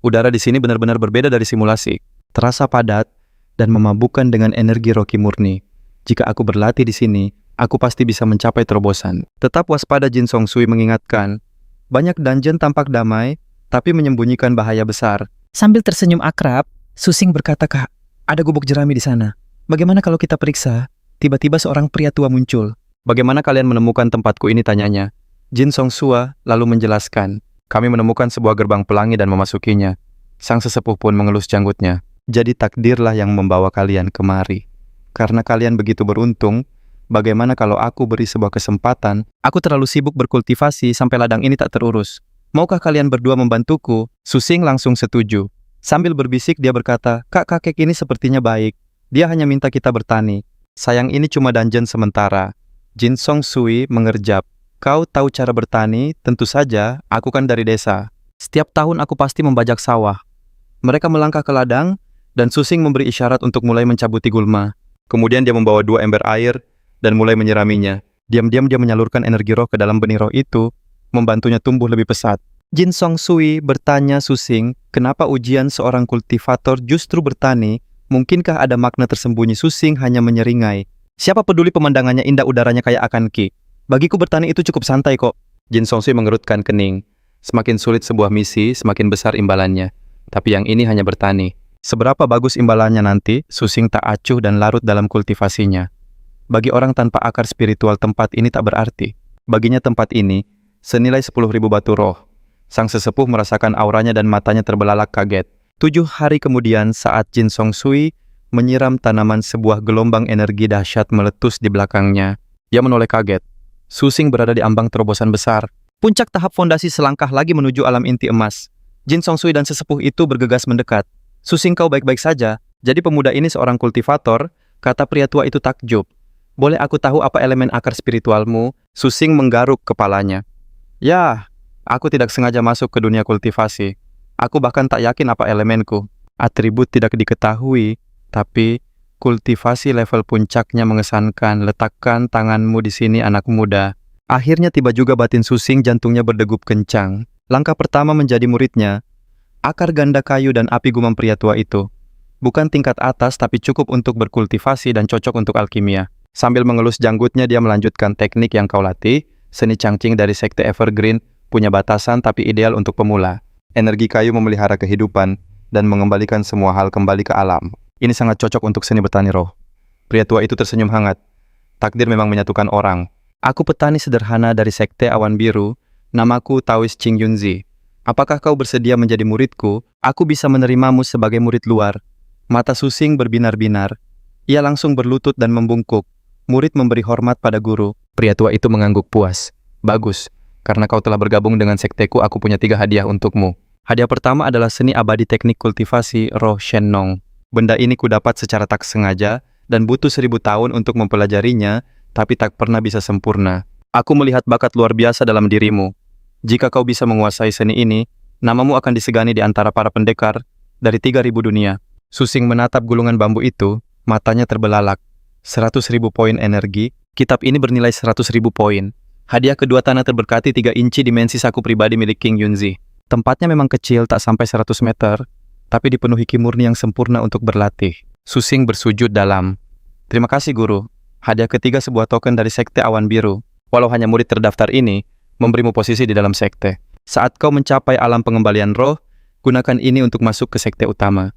Udara di sini benar-benar berbeda dari simulasi. Terasa padat dan memabukkan dengan energi roki murni. Jika aku berlatih di sini, aku pasti bisa mencapai terobosan. Tetap waspada, Jin Song Sui mengingatkan. Banyak dungeon tampak damai, tapi menyembunyikan bahaya besar. Sambil tersenyum akrab, Susing berkata, "Kak, ada gubuk jerami di sana. Bagaimana kalau kita periksa?" Tiba-tiba seorang pria tua muncul. Bagaimana kalian menemukan tempatku ini, tanyanya. Jin Song Sua lalu menjelaskan. Kami menemukan sebuah gerbang pelangi dan memasukinya. Sang sesepuh pun mengelus janggutnya. Jadi takdirlah yang membawa kalian kemari. Karena kalian begitu beruntung, bagaimana kalau aku beri sebuah kesempatan? Aku terlalu sibuk berkultivasi sampai ladang ini tak terurus. Maukah kalian berdua membantuku? Susing langsung setuju. Sambil berbisik dia berkata, Kak, kakek ini sepertinya baik. Dia hanya minta kita bertani. Sayang ini cuma dungeon sementara. Jin Song Sui mengerjap. Kau tahu cara bertani? Tentu saja, aku kan dari desa. Setiap tahun aku pasti membajak sawah. Mereka melangkah ke ladang, dan Susing memberi isyarat untuk mulai mencabuti gulma. Kemudian dia membawa 2 ember air, dan mulai menyiraminya. Diam-diam dia menyalurkan energi roh ke dalam benih roh itu, membantunya tumbuh lebih pesat. Jin Song Sui bertanya Susing, kenapa ujian seorang kultivator justru bertani? Mungkinkah ada makna tersembunyi? Susing hanya menyeringai. Siapa peduli pemandangannya indah, udaranya kayak akan ki. Bagiku bertani itu cukup santai kok. Jin Song Sui mengerutkan kening. Semakin sulit sebuah misi, semakin besar imbalannya. Tapi yang ini hanya bertani. Seberapa bagus imbalannya nanti, Susing tak acuh dan larut dalam kultivasinya. Bagi orang tanpa akar spiritual, tempat ini tak berarti. Baginya tempat ini senilai 10.000 batu roh. Sang sesepuh merasakan auranya dan matanya terbelalak kaget. 7 hari kemudian, saat Jin Song Sui menyiram tanaman, sebuah gelombang energi dahsyat meletus di belakangnya. Ia menoleh kaget. Susing berada di ambang terobosan besar. Puncak tahap fondasi selangkah lagi menuju alam inti emas. Jin Song Sui dan sesepuh itu bergegas mendekat. Susing, kau baik-baik saja? Jadi pemuda ini seorang kultivator? Kata pria tua itu takjub. Boleh aku tahu apa elemen akar spiritualmu? Susing menggaruk kepalanya. Ya, aku tidak sengaja masuk ke dunia kultivasi. Aku bahkan tak yakin apa elemenku. Atribut tidak diketahui, tapi kultivasi level puncaknya mengesankan. Letakkan tanganmu di sini, anak muda. Akhirnya tiba juga batin Susing, jantungnya berdegup kencang. Langkah pertama menjadi muridnya. Akar ganda kayu dan api, gumam pria tua itu. Bukan tingkat atas, tapi cukup untuk berkultivasi dan cocok untuk alkimia. Sambil mengelus janggutnya, dia melanjutkan teknik yang kau latih. Seni cangcing dari sekte Evergreen punya batasan tapi ideal untuk pemula. Energi kayu memelihara kehidupan dan mengembalikan semua hal kembali ke alam. Ini sangat cocok untuk seni bertani roh. Pria tua itu tersenyum hangat. Takdir memang menyatukan orang. Aku petani sederhana dari sekte Awan Biru. Namaku Taoist Ching Yunzi. Apakah kau bersedia menjadi muridku? Aku bisa menerimamu sebagai murid luar. Mata Susing berbinar-binar. Ia langsung berlutut dan membungkuk. Murid memberi hormat pada guru. Pria tua itu mengangguk puas. Bagus, karena kau telah bergabung dengan sekteku, aku punya 3 hadiah untukmu. Hadiah pertama adalah seni abadi teknik kultivasi roh Shennong. Benda ini kudapat secara tak sengaja dan butuh 1000 tahun untuk mempelajarinya, tapi tak pernah bisa sempurna. Aku melihat bakat luar biasa dalam dirimu. Jika kau bisa menguasai seni ini, namamu akan disegani di antara para pendekar dari 3000 dunia. Susing menatap gulungan bambu itu, matanya terbelalak. 100.000 poin energi. Kitab ini bernilai 100.000 poin. Hadiah kedua, tanah terberkati 3 inci dimensi saku pribadi milik King Yunzi. Tempatnya memang kecil, tak sampai 100 meter, tapi dipenuhi ki murni yang sempurna untuk berlatih. Susing bersujud dalam. Terima kasih guru. Hadiah ketiga, sebuah token dari sekte Awan Biru. Walau hanya murid terdaftar ini, memberimu posisi di dalam sekte. Saat kau mencapai alam pengembalian roh, gunakan ini untuk masuk ke sekte utama.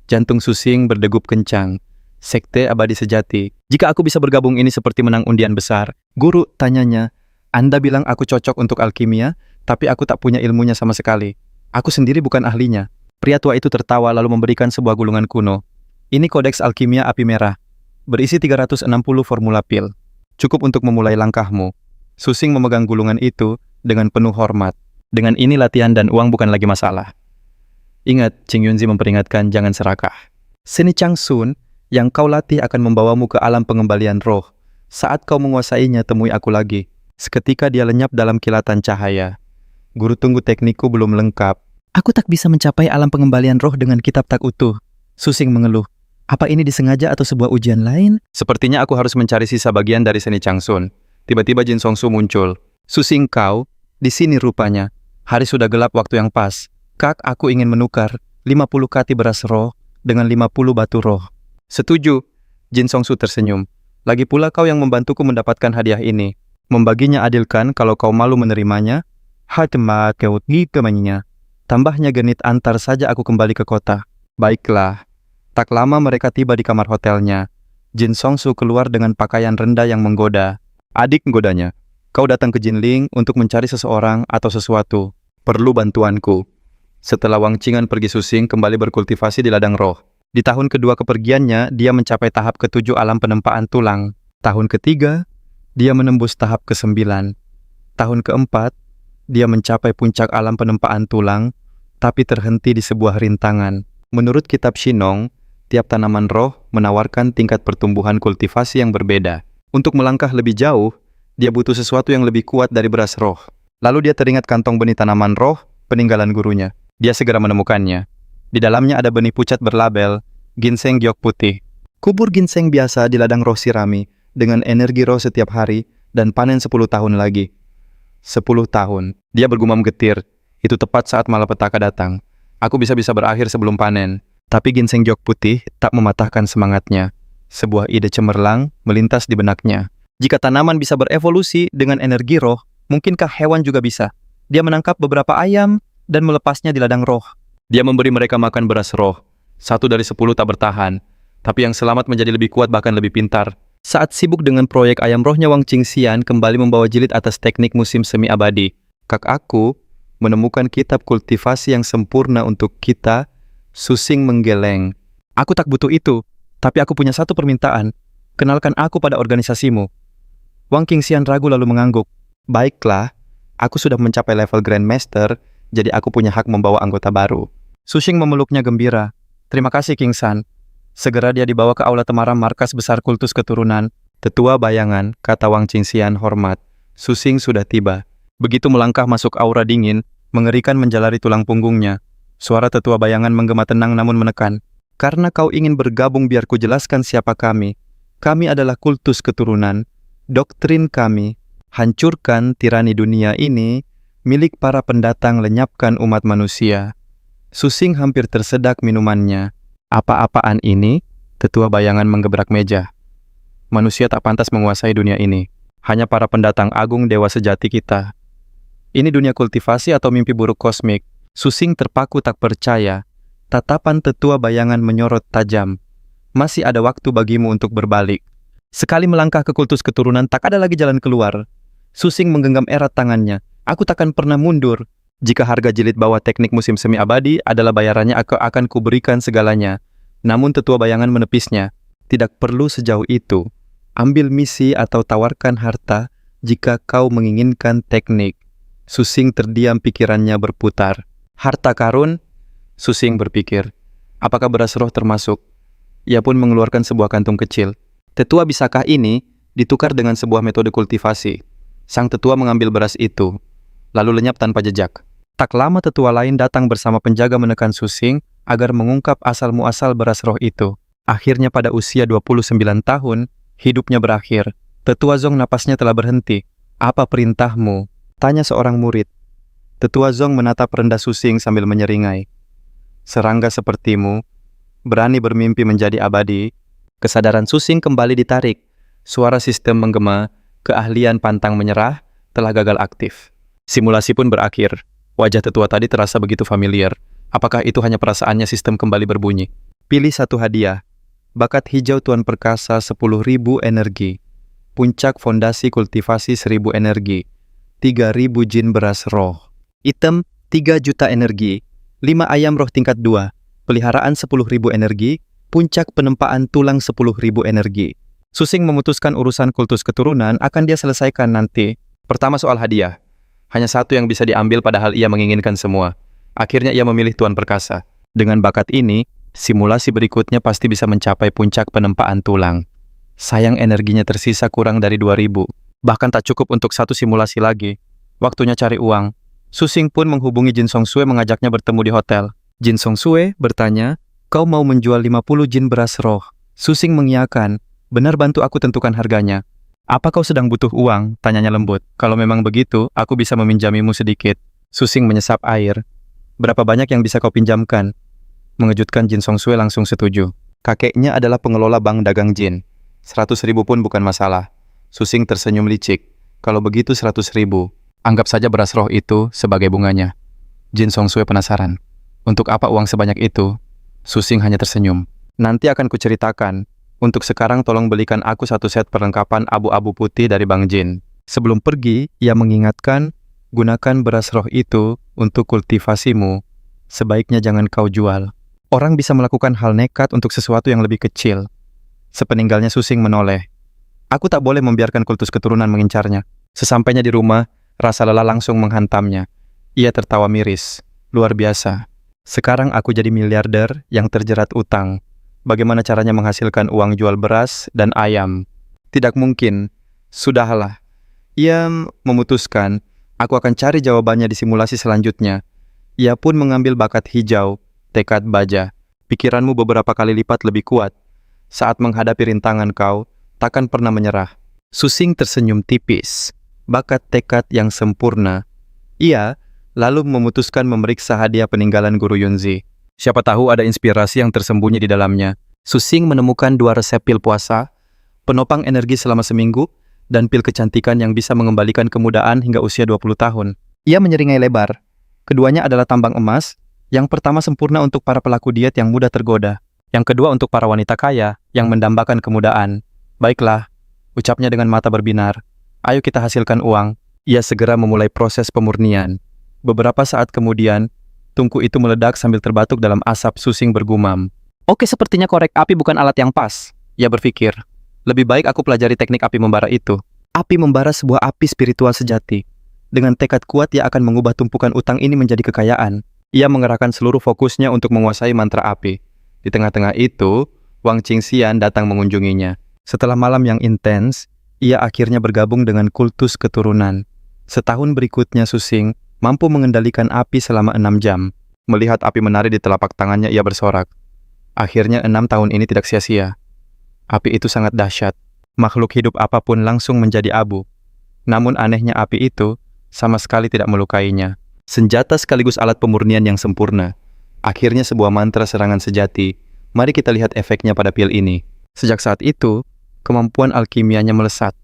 Jantung Susing berdegup kencang. Sekte abadi sejati. Jika aku bisa bergabung ini seperti menang undian besar. Guru, tanyanya, Anda bilang aku cocok untuk alkimia, tapi aku tak punya ilmunya sama sekali. Aku sendiri bukan ahlinya. Pria tua itu tertawa lalu memberikan sebuah gulungan kuno. Ini kodeks alkimia api merah. Berisi 360 formula pil. Cukup untuk memulai langkahmu. Susing memegang gulungan itu dengan penuh hormat. Dengan ini latihan dan uang bukan lagi masalah. Ingat, Ching Yunzi memperingatkan, jangan serakah. Seni Changsun yang kau latih akan membawamu ke alam pengembalian roh. Saat kau menguasainya, temui aku lagi. Seketika dia lenyap dalam kilatan cahaya. Guru, tunggu, teknikku belum lengkap. Aku tak bisa mencapai alam pengembalian roh dengan kitab tak utuh. Susing mengeluh. Apa ini disengaja atau sebuah ujian lain? Sepertinya aku harus mencari sisa bagian dari seni Changsun. Tiba-tiba Jin Song Su muncul. Susing, kau di sini rupanya. Hari sudah gelap, waktu yang pas. Kak, aku ingin menukar 50 kati beras roh dengan 50 batu roh. Setuju. Jin Song Su tersenyum. Lagi pula kau yang membantuku mendapatkan hadiah ini. Membaginya adil kan kalau kau malu menerimanya? Hatma keuti kemaninya. Tambahnya genit, antar saja aku kembali ke kota. Baiklah. Tak lama mereka tiba di kamar hotelnya. Jin Song Su keluar dengan pakaian rendah yang menggoda. Adik, godanya. Kau datang ke Jinling untuk mencari seseorang atau sesuatu. Perlu bantuanku. Setelah Wang Qingan pergi, Susing kembali berkultivasi di ladang roh. Di tahun kedua kepergiannya, dia mencapai tahap ke-7 alam penempaan tulang. Tahun ketiga, dia menembus tahap ke-9. Tahun keempat, dia mencapai puncak alam penempaan tulang, tapi terhenti di sebuah rintangan. Menurut kitab Shinong, tiap tanaman roh menawarkan tingkat pertumbuhan kultivasi yang berbeda. Untuk melangkah lebih jauh, dia butuh sesuatu yang lebih kuat dari beras roh. Lalu dia teringat kantong benih tanaman roh, peninggalan gurunya. Dia segera menemukannya. Di dalamnya ada benih pucat berlabel ginseng giok putih. Kubur ginseng biasa di ladang roh sirami dengan energi roh setiap hari dan panen 10 tahun lagi. 10 tahun. Dia bergumam getir. Itu tepat saat malapetaka datang. Aku bisa-bisa berakhir sebelum panen. Tapi ginseng jok putih tak mematahkan semangatnya. Sebuah ide cemerlang melintas di benaknya. Jika tanaman bisa berevolusi dengan energi roh, mungkinkah hewan juga bisa? Dia menangkap beberapa ayam dan melepasnya di ladang roh. Dia memberi mereka makan beras roh. 1 dari 10 tak bertahan. Tapi yang selamat menjadi lebih kuat bahkan lebih pintar. Saat sibuk dengan proyek ayam rohnya, Wang Qingxian kembali membawa jilid atas teknik musim semi abadi. Kakakku menemukan kitab kultivasi yang sempurna untuk kita, Susing menggeleng. Aku tak butuh itu, tapi aku punya satu permintaan. Kenalkan aku pada organisasimu. Wang Qingxian ragu lalu mengangguk. Baiklah, aku sudah mencapai level Grandmaster, jadi aku punya hak membawa anggota baru. Susing memeluknya gembira. Terima kasih, Qingxian. Segera dia dibawa ke aula temaram markas besar kultus keturunan. Tetua bayangan, kata Wang Qingxian hormat. Susing sudah tiba. Begitu melangkah masuk aura dingin, mengerikan menjalari tulang punggungnya. Suara tetua bayangan menggema tenang namun menekan. Karena kau ingin bergabung, biar ku jelaskan siapa kami. Kami adalah kultus keturunan. Doktrin kami, hancurkan tirani dunia ini, milik para pendatang, lenyapkan umat manusia. Susing hampir tersedak minumannya. Apa-apaan ini? Tetua bayangan menggebrak meja. Manusia tak pantas menguasai dunia ini. Hanya para pendatang agung dewa sejati kita. Ini dunia kultivasi atau mimpi buruk kosmik? Susing terpaku tak percaya. Tatapan tetua bayangan menyorot tajam. Masih ada waktu bagimu untuk berbalik. Sekali melangkah ke kultus keturunan, tak ada lagi jalan keluar. Susing menggenggam erat tangannya. Aku takkan pernah mundur. Jika harga jilid bawah teknik musim semi abadi adalah bayarannya, aku akan kuberikan segalanya. Namun tetua bayangan menepisnya. Tidak perlu sejauh itu. Ambil misi atau tawarkan harta jika kau menginginkan teknik. Susing terdiam, pikirannya berputar. Harta karun? Susing berpikir. Apakah beras roh termasuk? Ia pun mengeluarkan sebuah kantung kecil. Tetua, bisakah ini ditukar dengan sebuah metode kultivasi? Sang tetua mengambil beras itu, lalu lenyap tanpa jejak. Tak lama tetua lain datang bersama penjaga menekan Susing agar mengungkap asal-muasal beras roh itu. Akhirnya pada usia 29 tahun, hidupnya berakhir. Tetua Zong napasnya telah berhenti. Apa perintahmu? Tanya seorang murid. Tetua Zong menatap rendah Susing sambil menyeringai. Serangga sepertimu, berani bermimpi menjadi abadi. Kesadaran Susing kembali ditarik. Suara sistem menggema, keahlian pantang menyerah telah gagal aktif. Simulasi pun berakhir. Wajah tetua tadi terasa begitu familiar. Apakah itu hanya perasaannya? Sistem kembali berbunyi. Pilih satu hadiah. Bakat hijau Tuan Perkasa 10.000 energi. Puncak fondasi kultivasi 1.000 energi. 3.000 jin beras roh. Item 3 juta energi. 5 ayam roh tingkat 2. Peliharaan 10.000 energi. Puncak penempaan tulang 10.000 energi. Susing memutuskan urusan kultus keturunan akan dia selesaikan nanti. Pertama soal hadiah. Hanya satu yang bisa diambil padahal ia menginginkan semua. Akhirnya ia memilih Tuan Perkasa. Dengan bakat ini, simulasi berikutnya pasti bisa mencapai puncak penempaan tulang. Sayang energinya tersisa kurang dari 2.000. Bahkan tak cukup untuk satu simulasi lagi. Waktunya cari uang. Susing pun menghubungi Jin Song Sue mengajaknya bertemu di hotel. Jin Song Sue bertanya, kau mau menjual 50 jin beras roh? Susing mengiyakan. Benar, bantu aku tentukan harganya. Apa kau sedang butuh uang? Tanyanya lembut. Kalau memang begitu, aku bisa meminjamimu sedikit. Susing menyesap air. Berapa banyak yang bisa kau pinjamkan? Mengejutkan, Jin Song Sue langsung setuju. Kakeknya adalah pengelola bank dagang jin. 100.000 pun bukan masalah. Susing tersenyum licik. Kalau begitu 100.000. Anggap saja beras roh itu sebagai bunganya. Jin Song Sue penasaran. Untuk apa uang sebanyak itu? Susing hanya tersenyum. Nanti akan kuceritakan. Untuk sekarang tolong belikan aku satu set perlengkapan abu-abu putih dari Bang Jin. Sebelum pergi, ia mengingatkan, gunakan beras roh itu untuk kultivasimu. Sebaiknya jangan kau jual. Orang bisa melakukan hal nekat untuk sesuatu yang lebih kecil. Sepeninggalnya Susing menoleh. Aku tak boleh membiarkan kultus keturunan mengincarnya. Sesampainya di rumah, rasa lelah langsung menghantamnya. Ia tertawa miris. Luar biasa. Sekarang aku jadi miliarder yang terjerat utang. Bagaimana caranya menghasilkan uang jual beras dan ayam? Tidak mungkin. Sudahlah. Ia memutuskan, aku akan cari jawabannya di simulasi selanjutnya. Ia pun mengambil bakat hijau, tekad baja. Pikiranmu beberapa kali lipat lebih kuat. Saat menghadapi rintangan kau, takkan pernah menyerah. Susing tersenyum tipis. Bakat tekad yang sempurna. Ia lalu memutuskan memeriksa hadiah peninggalan guru Yunzi. Siapa tahu ada inspirasi yang tersembunyi di dalamnya. Susing menemukan 2 resep pil puasa, penopang energi selama seminggu, dan pil kecantikan yang bisa mengembalikan kemudaan hingga usia 20 tahun. Ia menyeringai lebar. Keduanya adalah tambang emas. Yang pertama sempurna untuk para pelaku diet yang mudah tergoda. Yang kedua untuk para wanita kaya yang mendambakan kemudaan. Baiklah, ucapnya dengan mata berbinar. Ayo kita hasilkan uang. Ia segera memulai proses pemurnian. Beberapa saat kemudian, tungku itu meledak sambil terbatuk dalam asap. Susing bergumam. Oke, sepertinya korek api bukan alat yang pas. Ia berpikir, lebih baik aku pelajari teknik api membara itu. Api membara sebuah api spiritual sejati. Dengan tekad kuat, ia akan mengubah tumpukan utang ini menjadi kekayaan. Ia mengerahkan seluruh fokusnya untuk menguasai mantra api. Di tengah-tengah itu, Wang Qingxian datang mengunjunginya. Setelah malam yang intens, ia akhirnya bergabung dengan kultus keturunan. Setahun berikutnya Susing mampu mengendalikan api selama 6 jam. Melihat api menari di telapak tangannya, ia bersorak. Akhirnya 6 tahun ini tidak sia-sia. Api itu sangat dahsyat. Makhluk hidup apapun langsung menjadi abu. Namun anehnya api itu sama sekali tidak melukainya. Senjata sekaligus alat pemurnian yang sempurna. Akhirnya sebuah mantra serangan sejati. Mari kita lihat efeknya pada pil ini. Sejak saat itu, kemampuan alkimianya melesat.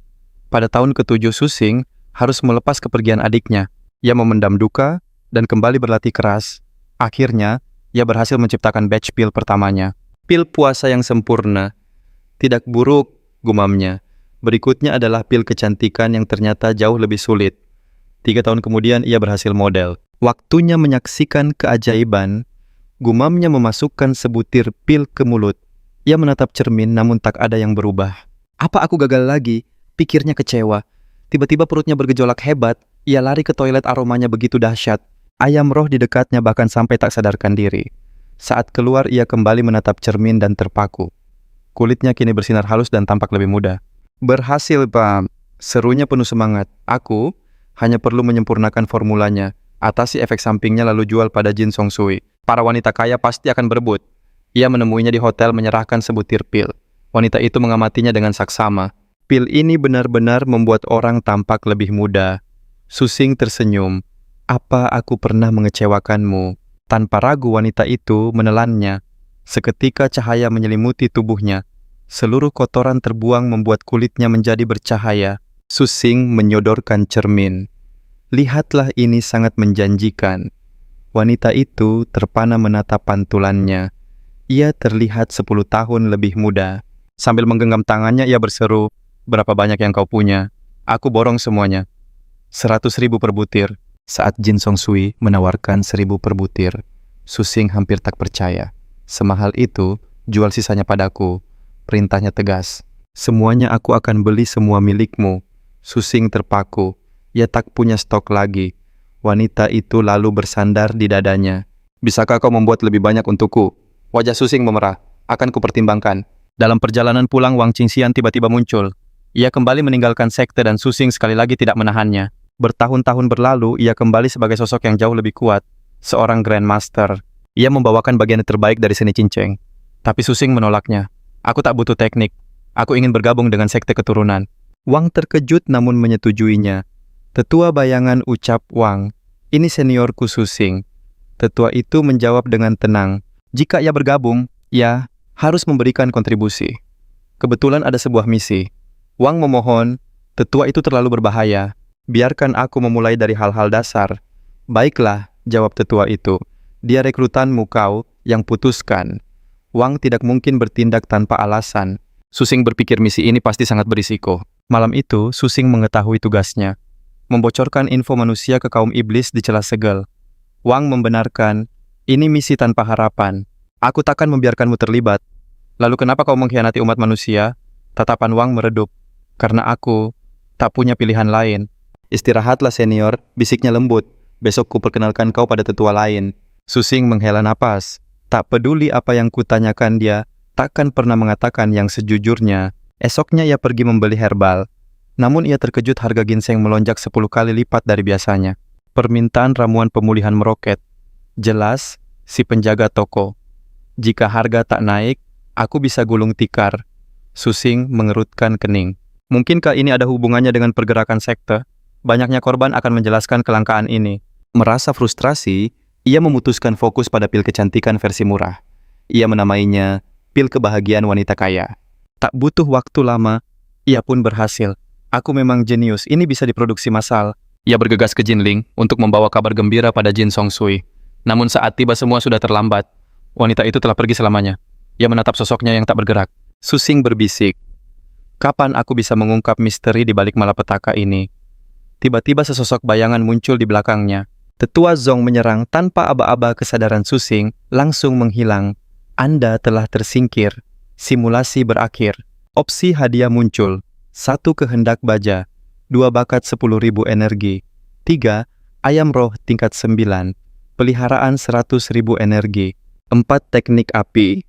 Pada tahun ke-7 Susing harus melepas kepergian adiknya. Ia memendam duka dan kembali berlatih keras. Akhirnya, ia berhasil menciptakan batch pil pertamanya. Pil puasa yang sempurna. Tidak buruk, gumamnya. Berikutnya adalah pil kecantikan yang ternyata jauh lebih sulit. 3 tahun kemudian ia berhasil model. Waktunya menyaksikan keajaiban. Gumamnya memasukkan sebutir pil ke mulut. Ia menatap cermin namun tak ada yang berubah. Apa aku gagal lagi? Pikirnya kecewa. Tiba-tiba perutnya bergejolak hebat. Ia lari ke toilet, aromanya begitu dahsyat. Ayam roh di dekatnya bahkan sampai tak sadarkan diri. Saat keluar ia kembali menatap cermin dan terpaku. Kulitnya kini bersinar halus dan tampak lebih muda. Berhasil, Pak. Serunya penuh semangat. Aku hanya perlu menyempurnakan formulanya, atasi efek sampingnya lalu jual pada Jin Song Sui. Para wanita kaya pasti akan berebut. Ia menemuinya di hotel menyerahkan sebutir pil. Wanita itu mengamatinya dengan saksama. Pil ini benar-benar membuat orang tampak lebih muda. Susing tersenyum. Apa aku pernah mengecewakanmu? Tanpa ragu wanita itu menelannya. Seketika cahaya menyelimuti tubuhnya. Seluruh kotoran terbuang membuat kulitnya menjadi bercahaya. Susing menyodorkan cermin. Lihatlah, ini sangat menjanjikan. Wanita itu terpana menatap pantulannya. Ia terlihat 10 tahun lebih muda. Sambil menggenggam tangannya ia berseru, berapa banyak yang kau punya? Aku borong semuanya. 100.000 per butir. Saat Jin Song Sui menawarkan 1.000 per butir, Susing hampir tak percaya. Semahal itu, jual sisanya padaku. Perintahnya tegas. Semuanya aku akan beli, semua milikmu. Susing terpaku. Ia tak punya stok lagi. Wanita itu lalu bersandar di dadanya. Bisakah kau membuat lebih banyak untukku? Wajah Susing memerah. Akan kupertimbangkan. Dalam perjalanan pulang, Wang Qingxian tiba-tiba muncul. Ia kembali meninggalkan sekte dan Susing sekali lagi tidak menahannya. Bertahun-tahun berlalu, ia kembali sebagai sosok yang jauh lebih kuat. Seorang Grandmaster. Ia membawakan bagian terbaik dari seni cinceng. Tapi Susing menolaknya. Aku tak butuh teknik. Aku ingin bergabung dengan sekte keturunan. Wang terkejut namun menyetujuinya. Tetua bayangan, ucap Wang. Ini seniorku Susing. Tetua itu menjawab dengan tenang. Jika ia bergabung, ia harus memberikan kontribusi. Kebetulan ada sebuah misi. Wang memohon, tetua itu terlalu berbahaya. Biarkan aku memulai dari hal-hal dasar. Baiklah, jawab tetua itu. Dia rekrutanmu, kau yang putuskan. Wang tidak mungkin bertindak tanpa alasan. Susing berpikir misi ini pasti sangat berisiko. Malam itu, Susing mengetahui tugasnya. Membocorkan info manusia ke kaum iblis di celah segel. Wang membenarkan, ini misi tanpa harapan. Aku takkan membiarkanmu terlibat. Lalu kenapa kau mengkhianati umat manusia? Tatapan Wang meredup. Karena aku tak punya pilihan lain. Istirahatlah senior, bisiknya lembut. Besok ku perkenalkan kau pada tetua lain. Susing menghela napas. Tak peduli apa yang kutanyakan, dia takkan pernah mengatakan yang sejujurnya. Esoknya ia pergi membeli herbal. Namun ia terkejut harga ginseng melonjak 10 kali lipat dari biasanya. Permintaan ramuan pemulihan meroket. Jelas, si penjaga toko. Jika harga tak naik, aku bisa gulung tikar. Susing mengerutkan kening. Mungkinkah ini ada hubungannya dengan pergerakan sekte? Banyaknya korban akan menjelaskan kelangkaan ini. Merasa frustrasi, ia memutuskan fokus pada pil kecantikan versi murah. Ia menamainya pil kebahagiaan wanita kaya. Tak butuh waktu lama, ia pun berhasil. Aku memang jenius, ini bisa diproduksi massal. Ia bergegas ke Jinling untuk membawa kabar gembira pada Jin Songsui. Namun saat tiba semua sudah terlambat. Wanita itu telah pergi selamanya. Ia menatap sosoknya yang tak bergerak. Susing berbisik, "Kapan aku bisa mengungkap misteri di balik malapetaka ini?" Tiba-tiba sesosok bayangan muncul di belakangnya. Tetua Zong menyerang tanpa aba-aba kesadaran Susing, langsung menghilang. Anda telah tersingkir. Simulasi berakhir. Opsi hadiah muncul. 1 kehendak baja. 2 bakat 10.000 energi. 3 ayam roh tingkat 9. Peliharaan 100.000 energi. 4 teknik api.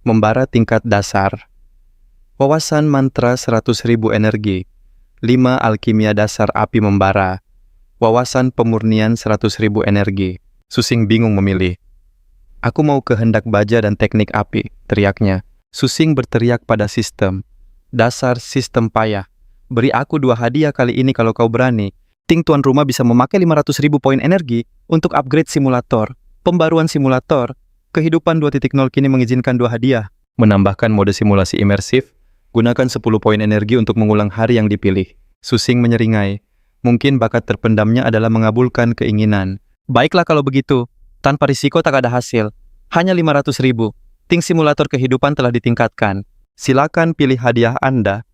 Membara tingkat dasar. Wawasan mantra 100.000 energi. 5 alkimia dasar api membara. Wawasan pemurnian 100.000 energi. Susing bingung memilih. "Aku mau kehendak baja dan teknik api," teriaknya. Susing berteriak pada sistem. "Dasar sistem payah. Beri aku 2 hadiah kali ini kalau kau berani." Ting tuan rumah bisa memakai 500.000 poin energi untuk upgrade simulator. Pembaruan simulator. Kehidupan 2.0 kini mengizinkan 2 hadiah. Menambahkan mode simulasi imersif. Gunakan 10 poin energi untuk mengulang hari yang dipilih. Susing menyeringai. Mungkin bakat terpendamnya adalah mengabulkan keinginan. Baiklah kalau begitu. Tanpa risiko tak ada hasil. Hanya 500.000. Ting simulator kehidupan telah ditingkatkan. Silakan pilih hadiah Anda.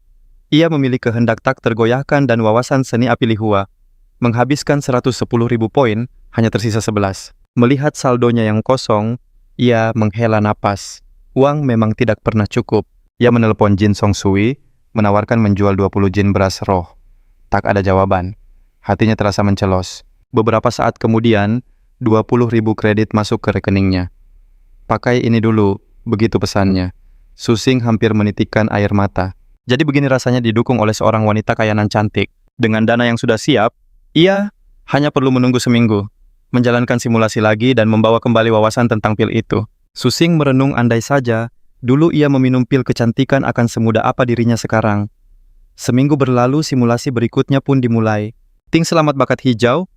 Ia memilih kehendak tak tergoyahkan dan wawasan seni api lihua. Menghabiskan 110.000 poin, hanya tersisa 11. Melihat saldonya yang kosong, ia menghela napas. Uang memang tidak pernah cukup. Ia menelepon Jin Songsui, menawarkan menjual 20 jin beras roh. Tak ada jawaban. Hatinya terasa mencelos. Beberapa saat kemudian, 20.000 kredit masuk ke rekeningnya. "Pakai ini dulu," begitu pesannya. Susing hampir menitikkan air mata. Jadi begini rasanya didukung oleh seorang wanita kaya nan cantik. Dengan dana yang sudah siap, ia hanya perlu menunggu seminggu, menjalankan simulasi lagi dan membawa kembali wawasan tentang pil itu. Susing merenung andai saja, dulu ia meminum pil kecantikan akan semudah apa dirinya sekarang. Seminggu berlalu, simulasi berikutnya pun dimulai. Ting selamat bakat hijau,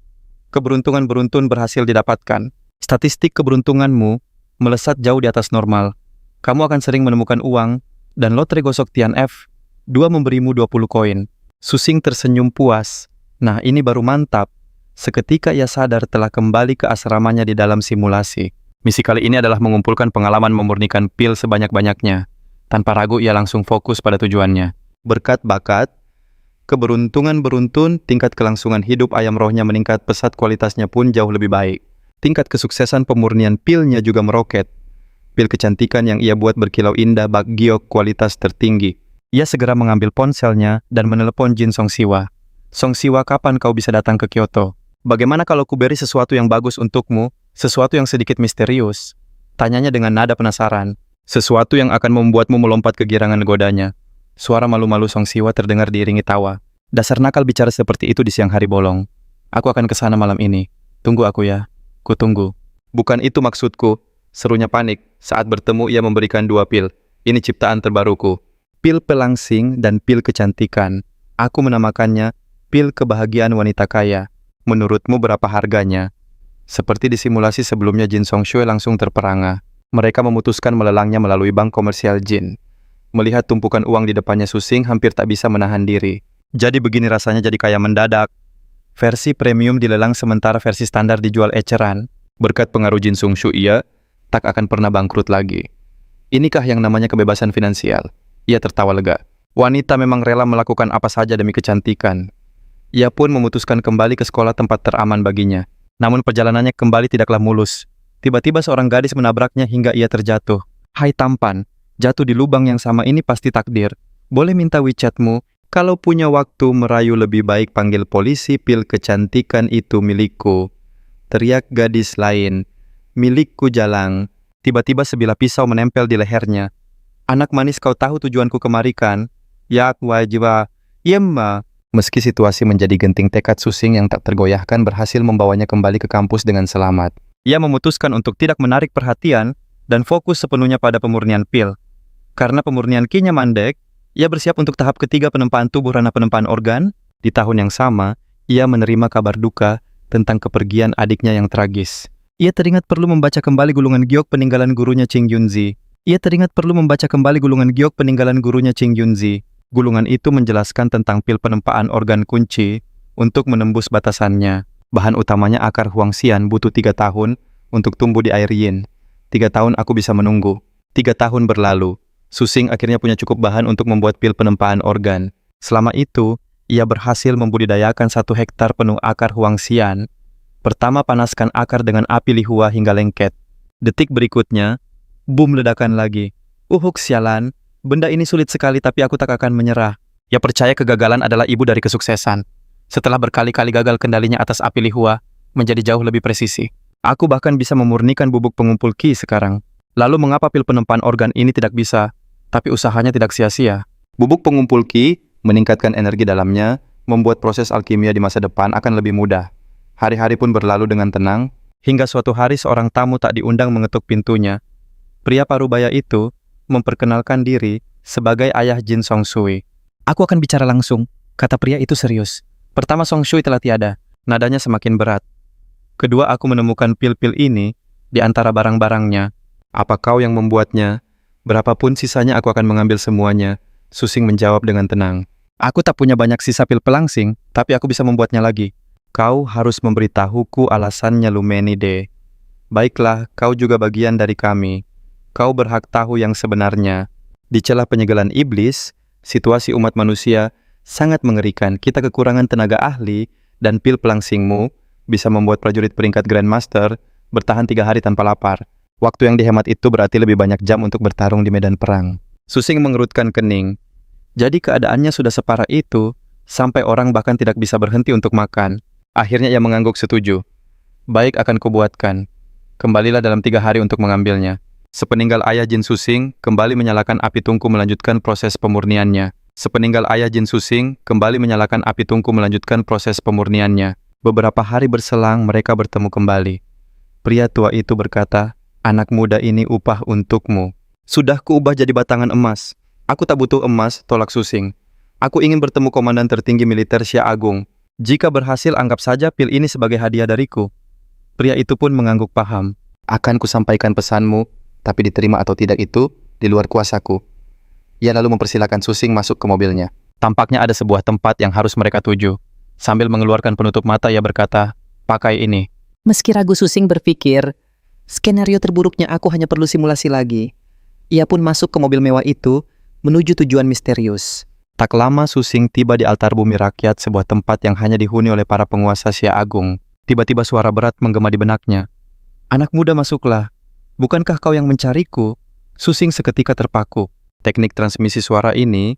keberuntungan beruntun berhasil didapatkan. Statistik keberuntunganmu melesat jauh di atas normal. Kamu akan sering menemukan uang, dan lotre gosok Tian F, 2 memberimu 20 koin. Susing tersenyum puas. Nah, ini baru mantap. Seketika ia sadar telah kembali ke asramanya di dalam simulasi. Misi kali ini adalah mengumpulkan pengalaman memurnikan pil sebanyak-banyaknya. Tanpa ragu ia langsung fokus pada tujuannya. Berkat bakat, keberuntungan beruntun, tingkat kelangsungan hidup ayam rohnya meningkat pesat, kualitasnya pun jauh lebih baik. Tingkat kesuksesan pemurnian pilnya juga meroket. Pil kecantikan yang ia buat berkilau indah bak giok kualitas tertinggi. Ia segera mengambil ponselnya dan menelepon Jin Songsiwa. "Songsiwa, kapan kau bisa datang ke Kyoto? Bagaimana kalau ku beri sesuatu yang bagus untukmu, sesuatu yang sedikit misterius?" Tanyanya dengan nada penasaran. "Sesuatu yang akan membuatmu melompat ke girangan godanya." Suara malu-malu Songsiwa terdengar diiringi tawa. "Dasar nakal bicara seperti itu di siang hari bolong. Aku akan ke sana malam ini. Tunggu aku ya." "Kutunggu." "Bukan itu maksudku," serunya panik. Saat bertemu ia memberikan 2 pil. "Ini ciptaan terbaruku. Pil pelangsing dan pil kecantikan. Aku menamakannya pil kebahagiaan wanita kaya. Menurutmu berapa harganya?" Seperti di simulasi sebelumnya, Jin Songshui langsung terperangah. Mereka memutuskan melelangnya melalui bank komersial Jin. Melihat tumpukan uang di depannya, Susing hampir tak bisa menahan diri. Jadi begini rasanya jadi kaya mendadak. Versi premium dilelang sementara versi standar dijual eceran. Berkat pengaruh Jin Songshui, ia tak akan pernah bangkrut lagi. Inikah yang namanya kebebasan finansial? Ia tertawa lega. Wanita memang rela melakukan apa saja demi kecantikan. Ia pun memutuskan kembali ke sekolah tempat teraman baginya. Namun perjalanannya kembali tidaklah mulus. Tiba-tiba seorang gadis menabraknya hingga ia terjatuh. "Hai tampan, jatuh di lubang yang sama ini pasti takdir. Boleh minta WeChat-mu? Kalau punya waktu merayu lebih baik panggil polisi, pil kecantikan itu milikku." Teriak gadis lain. "Milikku jalang." Tiba-tiba sebilah pisau menempel di lehernya. "Anak manis, kau tahu tujuanku kemari kan?" "Yak wajiba." "Yemma." Meski situasi menjadi genting, tekad Susing yang tak tergoyahkan berhasil membawanya kembali ke kampus dengan selamat. Ia memutuskan untuk tidak menarik perhatian dan fokus sepenuhnya pada pemurnian pil. Karena pemurnian kinya mandek, Ia bersiap untuk tahap ketiga penempaan tubuh ranah penempaan organ. Di tahun yang sama, ia menerima kabar duka tentang kepergian adiknya yang tragis. Ia teringat perlu membaca kembali gulungan giok peninggalan gurunya Ching Yunzi. Gulungan itu menjelaskan tentang pil penempaan organ kunci untuk menembus batasannya. Bahan utamanya akar Huangxian butuh 3 tahun untuk tumbuh di air yin. 3 tahun aku bisa menunggu. 3 tahun berlalu. Susing akhirnya punya cukup bahan untuk membuat pil penempaan organ. Selama itu, ia berhasil membudidayakan 1 hektar penuh akar Huangxian. Pertama panaskan akar dengan api lihua hingga lengket. Detik berikutnya, boom ledakan lagi. Sialan, benda ini sulit sekali tapi aku tak akan menyerah. Ia percaya kegagalan adalah ibu dari kesuksesan. Setelah berkali-kali gagal kendalinya atas api lihua, menjadi jauh lebih presisi. Aku bahkan bisa memurnikan bubuk pengumpul ki sekarang. Lalu mengapa pil penempaan organ ini tidak bisa, tapi usahanya tidak sia-sia? Bubuk pengumpul ki meningkatkan energi dalamnya, membuat proses alkimia di masa depan akan lebih mudah. Hari-hari pun berlalu dengan tenang, hingga suatu hari seorang tamu tak diundang mengetuk pintunya. Pria parubaya itu memperkenalkan diri sebagai ayah Jin Song Shui. Aku akan bicara langsung, kata pria itu serius. Pertama Song Shui telah tiada, nadanya semakin berat. Kedua aku menemukan pil-pil ini di antara barang-barangnya. Apa kau yang membuatnya? Berapapun sisanya aku akan mengambil semuanya, Susing menjawab dengan tenang. Aku tak punya banyak sisa pil pelangsing, tapi aku bisa membuatnya lagi. Kau harus memberitahuku alasannya Lumenide. Baiklah, kau juga bagian dari kami. Kau berhak tahu yang sebenarnya. Di celah penyegelan iblis, situasi umat manusia sangat mengerikan. Kita kekurangan tenaga ahli dan pil pelangsingmu bisa membuat prajurit peringkat Grandmaster bertahan 3 hari tanpa lapar. Waktu yang dihemat itu berarti lebih banyak jam untuk bertarung di medan perang. Susing mengerutkan kening. Jadi keadaannya sudah separah itu, sampai orang bahkan tidak bisa berhenti untuk makan. Akhirnya ia mengangguk setuju. Baik, akan kubuatkan. Kembalilah dalam 3 hari untuk mengambilnya. Sepeninggal ayah Jin Susing, kembali menyalakan api tungku melanjutkan proses pemurniannya. Beberapa hari berselang, mereka bertemu kembali. Pria tua itu berkata, anak muda ini upah untukmu. Sudah kuubah jadi batangan emas. Aku tak butuh emas, tolak Susing. Aku ingin bertemu komandan tertinggi militer Xia Agung. Jika berhasil, anggap saja pil ini sebagai hadiah dariku. Pria itu pun mengangguk paham. Akan kusampaikan pesanmu, tapi diterima atau tidak itu di luar kuasaku. Ia lalu mempersilakan Susing masuk ke mobilnya. Tampaknya ada sebuah tempat yang harus mereka tuju. Sambil mengeluarkan penutup mata, ia berkata, pakai ini. Meski ragu, Susing berpikir, skenario terburuknya aku hanya perlu simulasi lagi. Ia pun masuk ke mobil mewah itu, menuju tujuan misterius. Tak lama Susing tiba di altar bumi rakyat, sebuah tempat yang hanya dihuni oleh para penguasa Xia Agung. Tiba-tiba suara berat menggema di benaknya. Anak muda, masuklah. Bukankah kau yang mencariku? Susing seketika terpaku. Teknik transmisi suara ini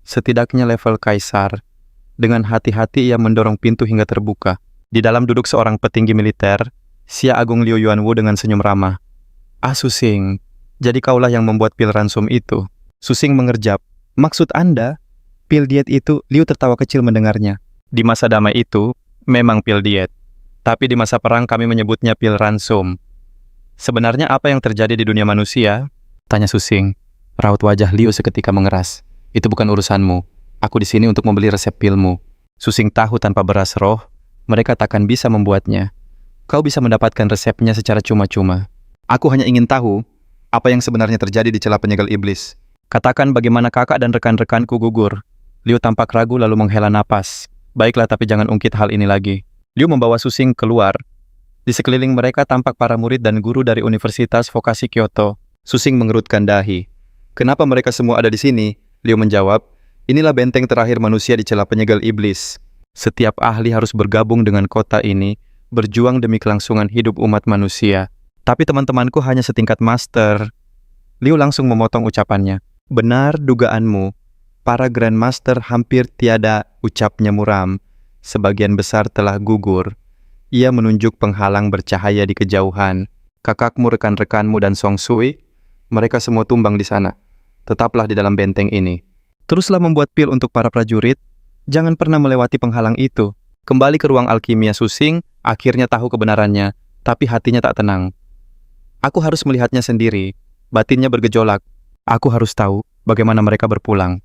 setidaknya level kaisar. Dengan hati-hati ia mendorong pintu hingga terbuka. Di dalam duduk seorang petinggi militer, Xia Agung Liu Yuanwu dengan senyum ramah. Ah Susing, jadi kaulah yang membuat pil ransum itu. Susing mengerjap. Maksud Anda? Pil diet itu? Liu tertawa kecil mendengarnya. Di masa damai itu, memang pil diet. Tapi di masa perang kami menyebutnya pil ransum. Sebenarnya apa yang terjadi di dunia manusia? Tanya Susing. Raut wajah Liu seketika mengeras. Itu bukan urusanmu. Aku di sini untuk membeli resep pilmu. Susing tahu tanpa beras roh, mereka takkan bisa membuatnya. Kau bisa mendapatkan resepnya secara cuma-cuma. Aku hanya ingin tahu apa yang sebenarnya terjadi di celah penyegel iblis. Katakan bagaimana kakak dan rekan-rekanku gugur. Liu tampak ragu lalu menghela napas. Baiklah, tapi jangan ungkit hal ini lagi. Liu membawa Susing keluar. Di sekeliling mereka tampak para murid dan guru dari Universitas Vokasi Kyoto. Susing mengerutkan dahi. Kenapa mereka semua ada di sini? Liu menjawab, inilah benteng terakhir manusia di celah penyegel iblis. Setiap ahli harus bergabung dengan kota ini, berjuang demi kelangsungan hidup umat manusia. Tapi teman-temanku hanya setingkat master. Liu langsung memotong ucapannya. Benar dugaanmu. Para Grandmaster hampir tiada, ucapnya muram. Sebagian besar telah gugur. Ia menunjuk penghalang bercahaya di kejauhan. Kakakmu, rekan-rekanmu, dan Song Shui, mereka semua tumbang di sana. Tetaplah di dalam benteng ini. Teruslah membuat pil untuk para prajurit. Jangan pernah melewati penghalang itu. Kembali ke ruang alkimia. Susing akhirnya tahu kebenarannya, tapi hatinya tak tenang. Aku harus melihatnya sendiri. Batinnya bergejolak. Aku harus tahu bagaimana mereka berpulang.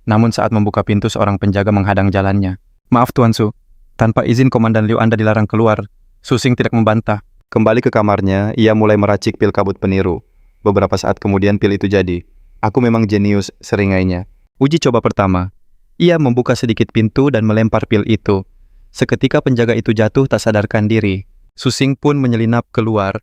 Namun saat membuka pintu seorang penjaga menghadang jalannya. Maaf Tuan Su, tanpa izin Komandan Liu Anda dilarang keluar. Susing tidak membantah. Kembali ke kamarnya, ia mulai meracik pil kabut peniru. Beberapa saat kemudian pil itu jadi. Aku memang jenius, seringainya. Uji coba pertama. Ia membuka sedikit pintu dan melempar pil itu. Seketika penjaga itu jatuh tak sadarkan diri. Susing pun menyelinap keluar.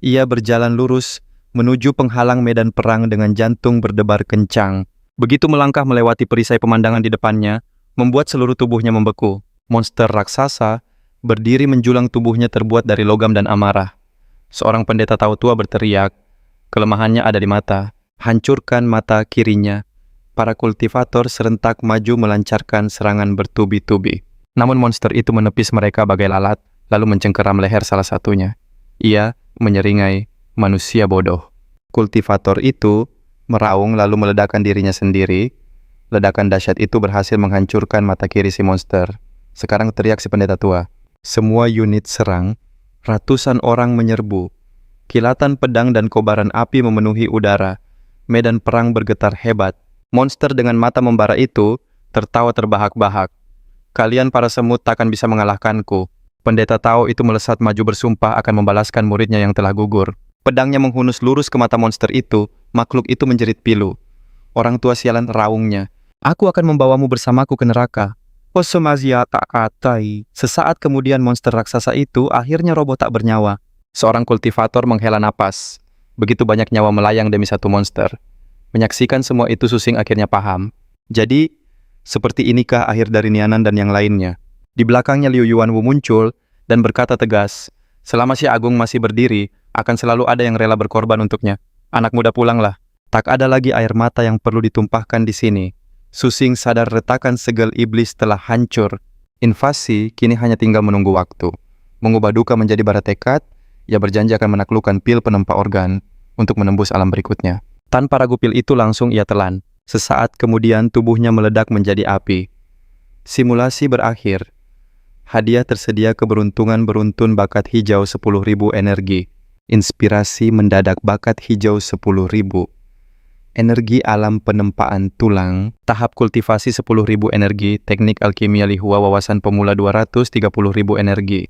Ia berjalan lurus menuju penghalang medan perang dengan jantung berdebar kencang. Begitu melangkah melewati perisai pemandangan di depannya, membuat seluruh tubuhnya membeku. Monster raksasa berdiri menjulang, tubuhnya terbuat dari logam dan amarah. Seorang pendeta tahu tua berteriak, kelemahannya ada di mata. Hancurkan mata kirinya. Para kultivator serentak maju melancarkan serangan bertubi-tubi. Namun monster itu menepis mereka bagai lalat, lalu mencengkeram leher salah satunya. Ia menyeringai, manusia bodoh. Kultivator itu meraung lalu meledakkan dirinya sendiri. Ledakan dahsyat itu berhasil menghancurkan mata kiri si monster. Sekarang teriak si pendeta tua. Semua unit serang, ratusan orang menyerbu. Kilatan pedang dan kobaran api memenuhi udara. Medan perang bergetar hebat. Monster dengan mata membara itu tertawa terbahak-bahak. Kalian para semut takkan bisa mengalahkanku. Pendeta Tao itu melesat maju bersumpah akan membalaskan muridnya yang telah gugur. Pedangnya menghunus lurus ke mata monster itu. Makhluk itu menjerit pilu. Orang tua sialan raungnya. Aku akan membawamu bersamaku ke neraka. Osamazia tak katai. Sesaat kemudian monster raksasa itu akhirnya roboh tak bernyawa. Seorang kultivator menghela napas. Begitu banyak nyawa melayang demi satu monster. Menyaksikan semua itu Susing akhirnya paham. Jadi, seperti inikah akhir dari Nianan dan yang lainnya. Di belakangnya Liu Yuanwu muncul dan berkata tegas, selama si Agung masih berdiri, akan selalu ada yang rela berkorban untuknya. Anak muda pulanglah. Tak ada lagi air mata yang perlu ditumpahkan di sini. Susing sadar retakan segel iblis telah hancur. Invasi kini hanya tinggal menunggu waktu. Mengubah duka menjadi bara tekad, ia berjanji akan menaklukkan pil penempa organ untuk menembus alam berikutnya. Tanpa ragu pil itu langsung ia telan. Sesaat kemudian tubuhnya meledak menjadi api. Simulasi berakhir. Hadiah tersedia keberuntungan beruntun bakat hijau 10.000 energi. Inspirasi mendadak bakat hijau 10.000. Energi alam penempaan tulang, tahap kultivasi 10.000 energi, teknik alkimia lihua wawasan pemula 230.000 energi.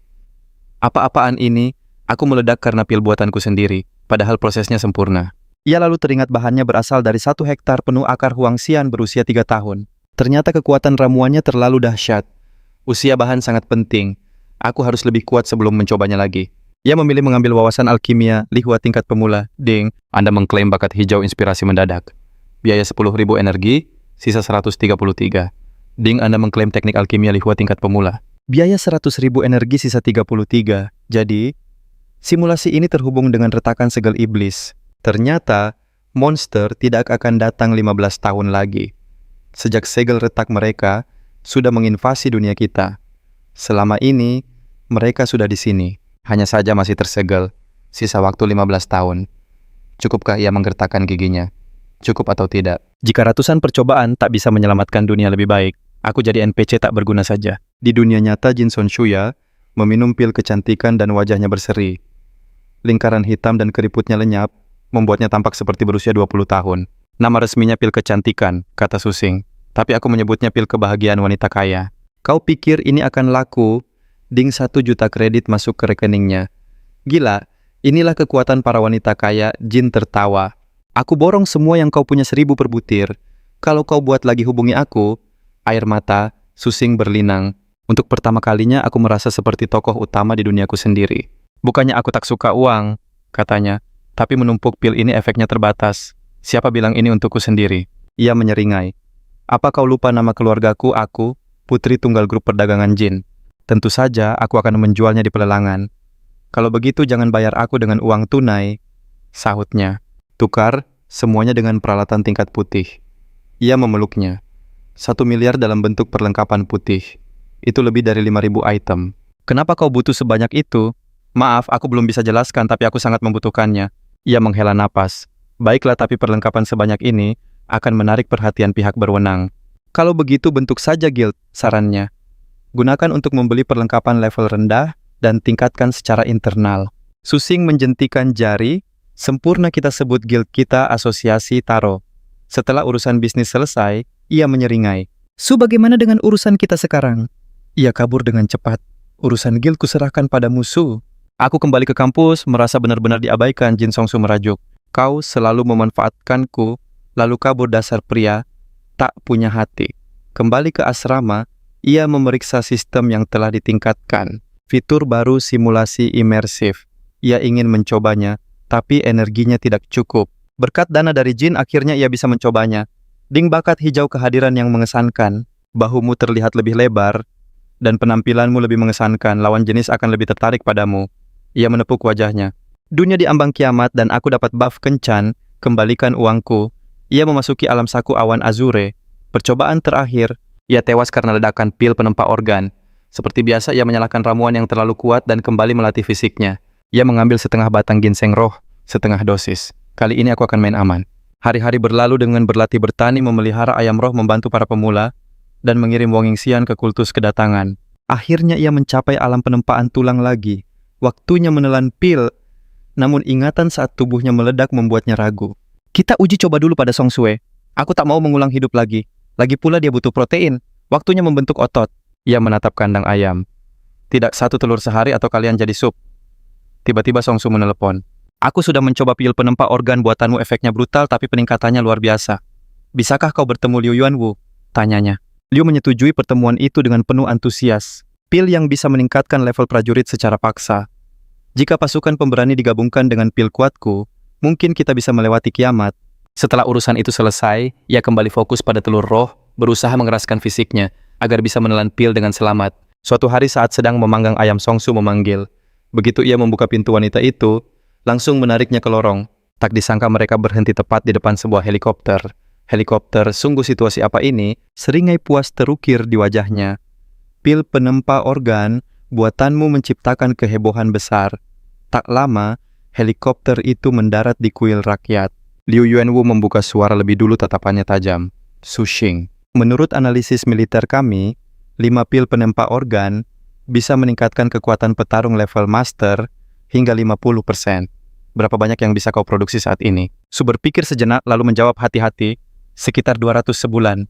Apa-apaan ini? Aku meledak karena pil buatanku sendiri, padahal prosesnya sempurna. Ia lalu teringat bahannya berasal dari 1 hektar penuh akar huangxian berusia 3 tahun. Ternyata kekuatan ramuannya terlalu dahsyat. Usia bahan sangat penting. Aku harus lebih kuat sebelum mencobanya lagi. Ia memilih mengambil wawasan alkimia lihua tingkat pemula. Ding, Anda mengklaim bakat hijau inspirasi mendadak. Biaya 10.000 energi, sisa 133. Ding, Anda mengklaim teknik alkimia lihua tingkat pemula. Biaya 100.000 energi, sisa 33. Jadi, simulasi ini terhubung dengan retakan segel iblis. Ternyata, monster tidak akan datang 15 tahun lagi. Sejak segel retak mereka sudah menginvasi dunia kita. Selama ini, mereka sudah di sini. Hanya saja masih tersegel. Sisa waktu 15 tahun. Cukupkah ia menggertakkan giginya? Cukup atau tidak? Jika ratusan percobaan tak bisa menyelamatkan dunia lebih baik, aku jadi NPC tak berguna saja. Di dunia nyata, Jin Son Shuya meminum pil kecantikan dan wajahnya berseri. Lingkaran hitam dan keriputnya lenyap, membuatnya tampak seperti berusia 20 tahun. Nama resminya pil kecantikan, kata Susing. Tapi aku menyebutnya pil kebahagiaan wanita kaya. Kau pikir ini akan laku? Ding 1 juta kredit masuk ke rekeningnya. Gila, inilah kekuatan para wanita kaya. Jin tertawa. Aku borong semua yang kau punya 1000 per butir. Kalau kau buat lagi hubungi aku. Air mata Susing berlinang. Untuk pertama kalinya aku merasa seperti tokoh utama di duniaku sendiri. Bukannya aku tak suka uang, katanya. Tapi menumpuk pil ini efeknya terbatas. Siapa bilang ini untukku sendiri? Ia menyeringai. Apa kau lupa nama keluargaku? Aku, putri tunggal grup perdagangan jin. Tentu saja aku akan menjualnya di pelelangan. Kalau begitu jangan bayar aku dengan uang tunai, sahutnya. Tukar semuanya dengan peralatan tingkat putih. Ia memeluknya. 1 miliar dalam bentuk perlengkapan putih. Itu lebih dari 5.000 item. Kenapa kau butuh sebanyak itu? Maaf, aku belum bisa jelaskan, tapi aku sangat membutuhkannya. Ia menghela napas. Baiklah, tapi perlengkapan sebanyak ini akan menarik perhatian pihak berwenang. Kalau begitu bentuk saja guild, sarannya. Gunakan untuk membeli perlengkapan level rendah dan tingkatkan secara internal. Susing menjentikan jari. Sempurna, kita sebut guild kita Asosiasi Taro. Setelah urusan bisnis selesai, Ia menyeringai. Su, bagaimana dengan urusan kita sekarang? Ia kabur dengan cepat. Urusan guild kuserahkan pada musuh. Aku kembali ke kampus, merasa benar-benar diabaikan. Jin Songsu merajuk. Kau selalu memanfaatkanku, lalu kabur dasar pria tak punya hati. Kembali ke asrama, ia memeriksa sistem yang telah ditingkatkan. Fitur baru simulasi imersif. Ia ingin mencobanya, tapi energinya tidak cukup. Berkat dana dari Jin, akhirnya ia bisa mencobanya. Ding, bakat hijau kehadiran yang mengesankan. Bahumu terlihat lebih lebar, dan penampilanmu lebih mengesankan. Lawan jenis akan lebih tertarik padamu. Ia menepuk wajahnya. Dunia diambang kiamat dan aku dapat buff kencan. Kembalikan uangku. Ia memasuki alam saku awan azure. Percobaan terakhir, ia tewas karena ledakan pil penempa organ. Seperti biasa, ia menyalakan ramuan yang terlalu kuat dan kembali melatih fisiknya. Ia mengambil setengah batang ginseng roh, setengah dosis. Kali ini aku akan main aman. Hari-hari berlalu dengan berlatih bertani, memelihara ayam roh, membantu para pemula, dan mengirim Wongingxian ke kultus kedatangan. Akhirnya ia mencapai alam penempaan tulang lagi. Waktunya menelan pil, namun ingatan saat tubuhnya meledak membuatnya ragu. Kita uji coba dulu pada Song Sue. Aku tak mau mengulang hidup lagi. Lagi pula dia butuh protein. Waktunya membentuk otot. Ia menatap kandang ayam. Tidak 1 telur sehari atau kalian jadi sup. Tiba-tiba Song Su menelepon. Aku sudah mencoba pil penempa organ buatanmu, efeknya brutal tapi peningkatannya luar biasa. Bisakah kau bertemu Liu Yuanwu? Tanyanya. Liu menyetujui pertemuan itu dengan penuh antusias. Pil yang bisa meningkatkan level prajurit secara paksa. Jika pasukan pemberani digabungkan dengan pil kuatku, mungkin kita bisa melewati kiamat. Setelah urusan itu selesai, ia kembali fokus pada telur roh, berusaha mengeraskan fisiknya, agar bisa menelan pil dengan selamat. Suatu hari saat sedang memanggang ayam, Song Su memanggil. Begitu ia membuka pintu, wanita itu langsung menariknya ke lorong. Tak disangka mereka berhenti tepat di depan sebuah helikopter. Helikopter, sungguh situasi apa ini? Seringai puas terukir di wajahnya. Pil penempa organ, buatanmu menciptakan kehebohan besar. Tak lama, helikopter itu mendarat di kuil rakyat. Liu Yuanwu membuka suara lebih dulu, tatapannya tajam. Sushing. Menurut analisis militer kami, 5 pil penempa organ bisa meningkatkan kekuatan petarung level master hingga 50%. Berapa banyak yang bisa kau produksi saat ini? Su berpikir sejenak lalu menjawab hati-hati, sekitar 200 sebulan.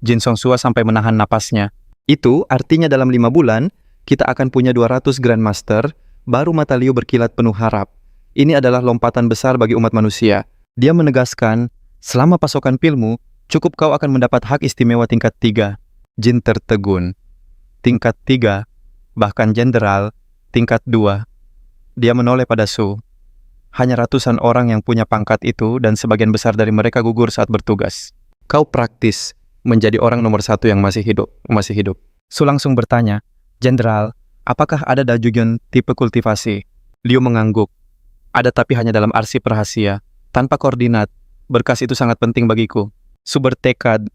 Jin Songsua sampai menahan napasnya. Itu artinya dalam 5 bulan, kita akan punya 200 Grandmaster, baru mata Liu berkilat penuh harap. Ini adalah lompatan besar bagi umat manusia. Dia menegaskan, selama pasokan pilmu, cukup kau akan mendapat hak istimewa tingkat 3. Jin tertegun. Tingkat 3, bahkan jenderal, tingkat 2. Dia menoleh pada Su. Hanya ratusan orang yang punya pangkat itu dan sebagian besar dari mereka gugur saat bertugas. Kau praktis menjadi orang nomor 1 yang masih hidup. Su langsung bertanya, Jenderal, apakah ada Dajugyun tipe kultivasi? Liu mengangguk. Ada, tapi hanya dalam arsip rahasia, tanpa koordinat. Berkas itu sangat penting bagiku. Su bertekad,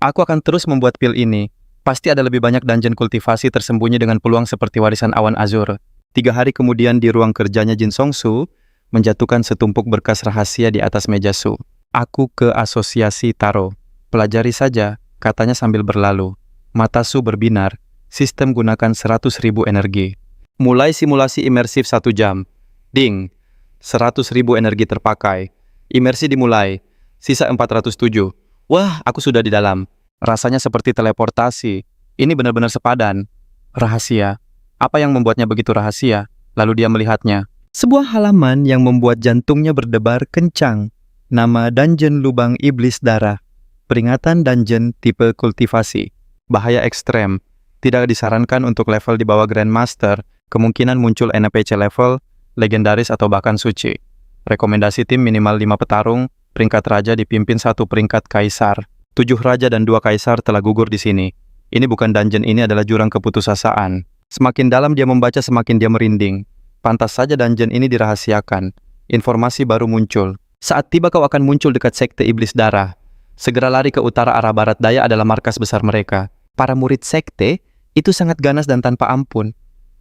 aku akan terus membuat pil ini. Pasti ada lebih banyak dungeon kultivasi tersembunyi dengan peluang seperti warisan awan azur. 3 hari kemudian di ruang kerjanya Jin Songsu, menjatuhkan setumpuk berkas rahasia di atas meja Su. Aku ke asosiasi Taro. Pelajari saja, katanya sambil berlalu. Mata Su berbinar. Sistem gunakan 100.000 energi. Mulai simulasi imersif 1 jam. Ding. 100.000 energi terpakai. Imersi dimulai. Sisa 407. Wah, aku sudah di dalam. Rasanya seperti teleportasi. Ini benar-benar sepadan. Rahasia. Apa yang membuatnya begitu rahasia? Lalu dia melihatnya. Sebuah halaman yang membuat jantungnya berdebar kencang. Nama Dungeon Lubang Iblis Darah. Peringatan dungeon tipe kultivasi. Bahaya ekstrem. Tidak disarankan untuk level di bawah Grandmaster. Kemungkinan muncul NPC level, legendaris atau bahkan suci. Rekomendasi tim minimal 5 petarung. Peringkat raja dipimpin 1 peringkat kaisar. 7 raja dan 2 kaisar telah gugur di sini. Ini bukan dungeon, ini adalah jurang keputusasaan. Semakin dalam dia membaca, semakin dia merinding. Pantas saja dungeon ini dirahasiakan. Informasi baru muncul. Saat tiba kau akan muncul dekat sekte Iblis Darah. Segera lari ke utara arah barat daya adalah markas besar mereka. Para murid sekte itu sangat ganas dan tanpa ampun.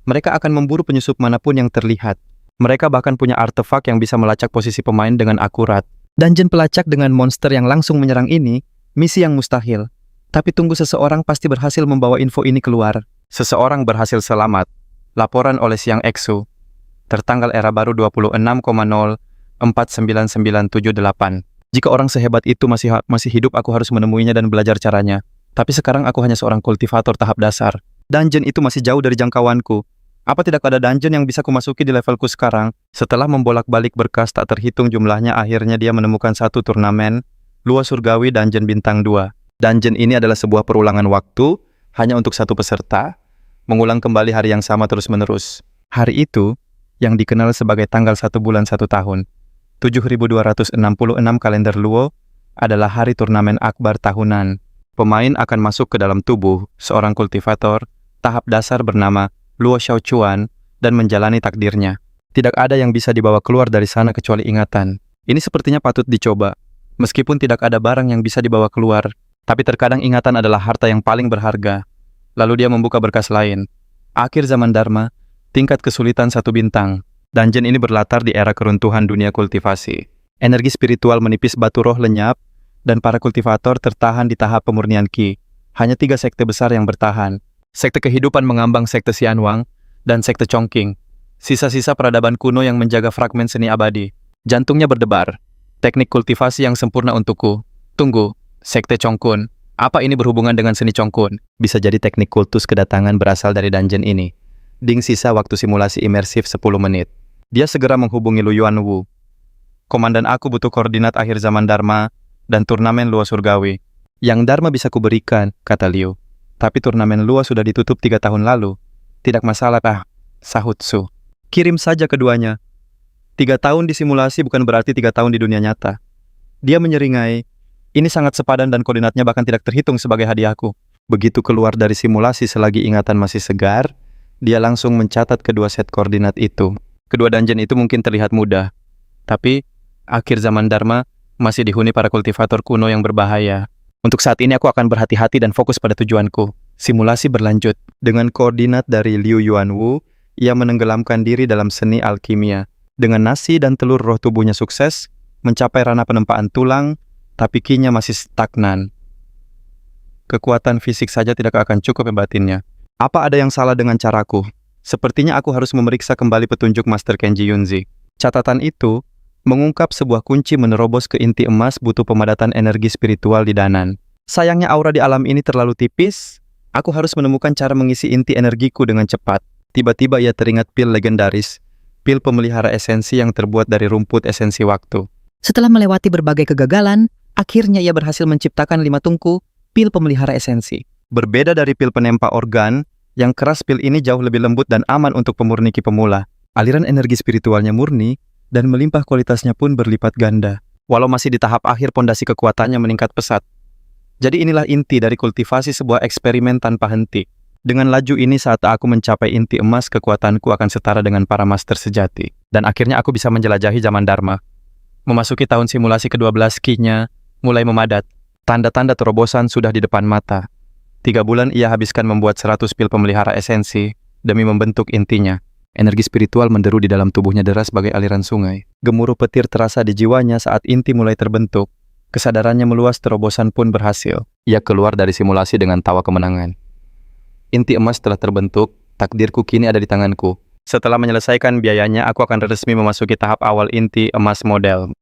Mereka akan memburu penyusup manapun yang terlihat. Mereka bahkan punya artefak yang bisa melacak posisi pemain dengan akurat. Dungeon pelacak dengan monster yang langsung menyerang ini, misi yang mustahil. Tapi tunggu, seseorang pasti berhasil membawa info ini keluar. Seseorang berhasil selamat. Laporan oleh Siang Exu. Tertanggal era baru 26,0499778. Jika orang sehebat itu masih hidup, aku harus menemuinya dan belajar caranya. Tapi sekarang aku hanya seorang kultivator tahap dasar. Dungeon itu masih jauh dari jangkauanku. Apa tidak ada dungeon yang bisa kumasuki di levelku sekarang? Setelah membolak-balik berkas tak terhitung jumlahnya, akhirnya dia menemukan satu turnamen Lua Surgawi Dungeon Bintang 2. Dungeon ini adalah sebuah perulangan waktu hanya untuk satu peserta, mengulang kembali hari yang sama terus-menerus. Hari itu, yang dikenal sebagai tanggal 1 bulan 1 tahun, 7266 kalender Luo, adalah hari turnamen akbar tahunan. Pemain akan masuk ke dalam tubuh seorang kultivator tahap dasar bernama Luo Xiaochuan dan menjalani takdirnya. Tidak ada yang bisa dibawa keluar dari sana kecuali ingatan. Ini sepertinya patut dicoba. Meskipun tidak ada barang yang bisa dibawa keluar, tapi terkadang ingatan adalah harta yang paling berharga. Lalu dia membuka berkas lain. Akhir zaman Dharma, tingkat kesulitan 1 bintang. Dungeon ini berlatar di era keruntuhan dunia kultivasi. Energi spiritual menipis, batu roh lenyap, dan para kultivator tertahan di tahap pemurnian Qi. Hanya 3 sekte besar yang bertahan. Sekte kehidupan mengambang, sekte Xianwang, dan sekte Chongqing. Sisa-sisa peradaban kuno yang menjaga fragmen seni abadi. Jantungnya berdebar. Teknik kultivasi yang sempurna untukku. Tunggu, sekte Chongkun. Apa ini berhubungan dengan seni Chongkun? Bisa jadi teknik kultus kedatangan berasal dari dungeon ini. Ding sisa waktu simulasi imersif 10 menit. Dia segera menghubungi Lu Yuanwu. Komandan, aku butuh koordinat akhir zaman Dharma dan turnamen Lua Surgawi. Yang Dharma bisa kuberikan, kata Liu. Tapi turnamen Lua sudah ditutup 3 tahun lalu. Tidak masalah, sahut Su. Kirim saja keduanya. 3 tahun di simulasi bukan berarti 3 tahun di dunia nyata. Dia menyeringai. Ini sangat sepadan dan koordinatnya bahkan tidak terhitung sebagai hadiahku. Begitu keluar dari simulasi selagi ingatan masih segar, dia langsung mencatat kedua set koordinat itu. Kedua dungeon itu mungkin terlihat mudah, tapi akhir zaman Dharma masih dihuni para kultivator kuno yang berbahaya. Untuk saat ini aku akan berhati-hati dan fokus pada tujuanku. Simulasi berlanjut. Dengan koordinat dari Liu Yuanwu, ia menenggelamkan diri dalam seni alkimia. Dengan nasi dan telur roh tubuhnya sukses, mencapai ranah penempaan tulang, tapi Qi-nya masih stagnan. Kekuatan fisik saja tidak akan cukup batinnya. Apa ada yang salah dengan caraku? Sepertinya aku harus memeriksa kembali petunjuk Master Kenji Yunzi. Catatan itu mengungkap sebuah kunci menerobos ke inti emas butuh pemadatan energi spiritual di danan. Sayangnya aura di alam ini terlalu tipis. Aku harus menemukan cara mengisi inti energiku dengan cepat. Tiba-tiba ia teringat pil legendaris, pil pemelihara esensi yang terbuat dari rumput esensi waktu. Setelah melewati berbagai kegagalan, akhirnya ia berhasil menciptakan 5 tungku pil pemelihara esensi. Berbeda dari pil penempa organ, yang keras, pil ini jauh lebih lembut dan aman untuk pemurni Qi pemula. Aliran energi spiritualnya murni, dan melimpah, kualitasnya pun berlipat ganda. Walau masih di tahap akhir, pondasi kekuatannya meningkat pesat. Jadi inilah inti dari kultivasi, sebuah eksperimen tanpa henti. Dengan laju ini, saat aku mencapai inti emas, kekuatanku akan setara dengan para master sejati. Dan akhirnya aku bisa menjelajahi zaman Dharma. Memasuki tahun simulasi ke-12, Qi-nya mulai memadat. Tanda-tanda terobosan sudah di depan mata. 3 bulan ia habiskan membuat 100 pil pemelihara esensi demi membentuk intinya. Energi spiritual menderu di dalam tubuhnya deras bagai aliran sungai. Gemuruh petir terasa di jiwanya saat inti mulai terbentuk. Kesadarannya meluas, terobosan pun berhasil. Ia keluar dari simulasi dengan tawa kemenangan. Inti emas telah terbentuk, takdirku kini ada di tanganku. Setelah menyelesaikan biayanya, aku akan resmi memasuki tahap awal inti emas model.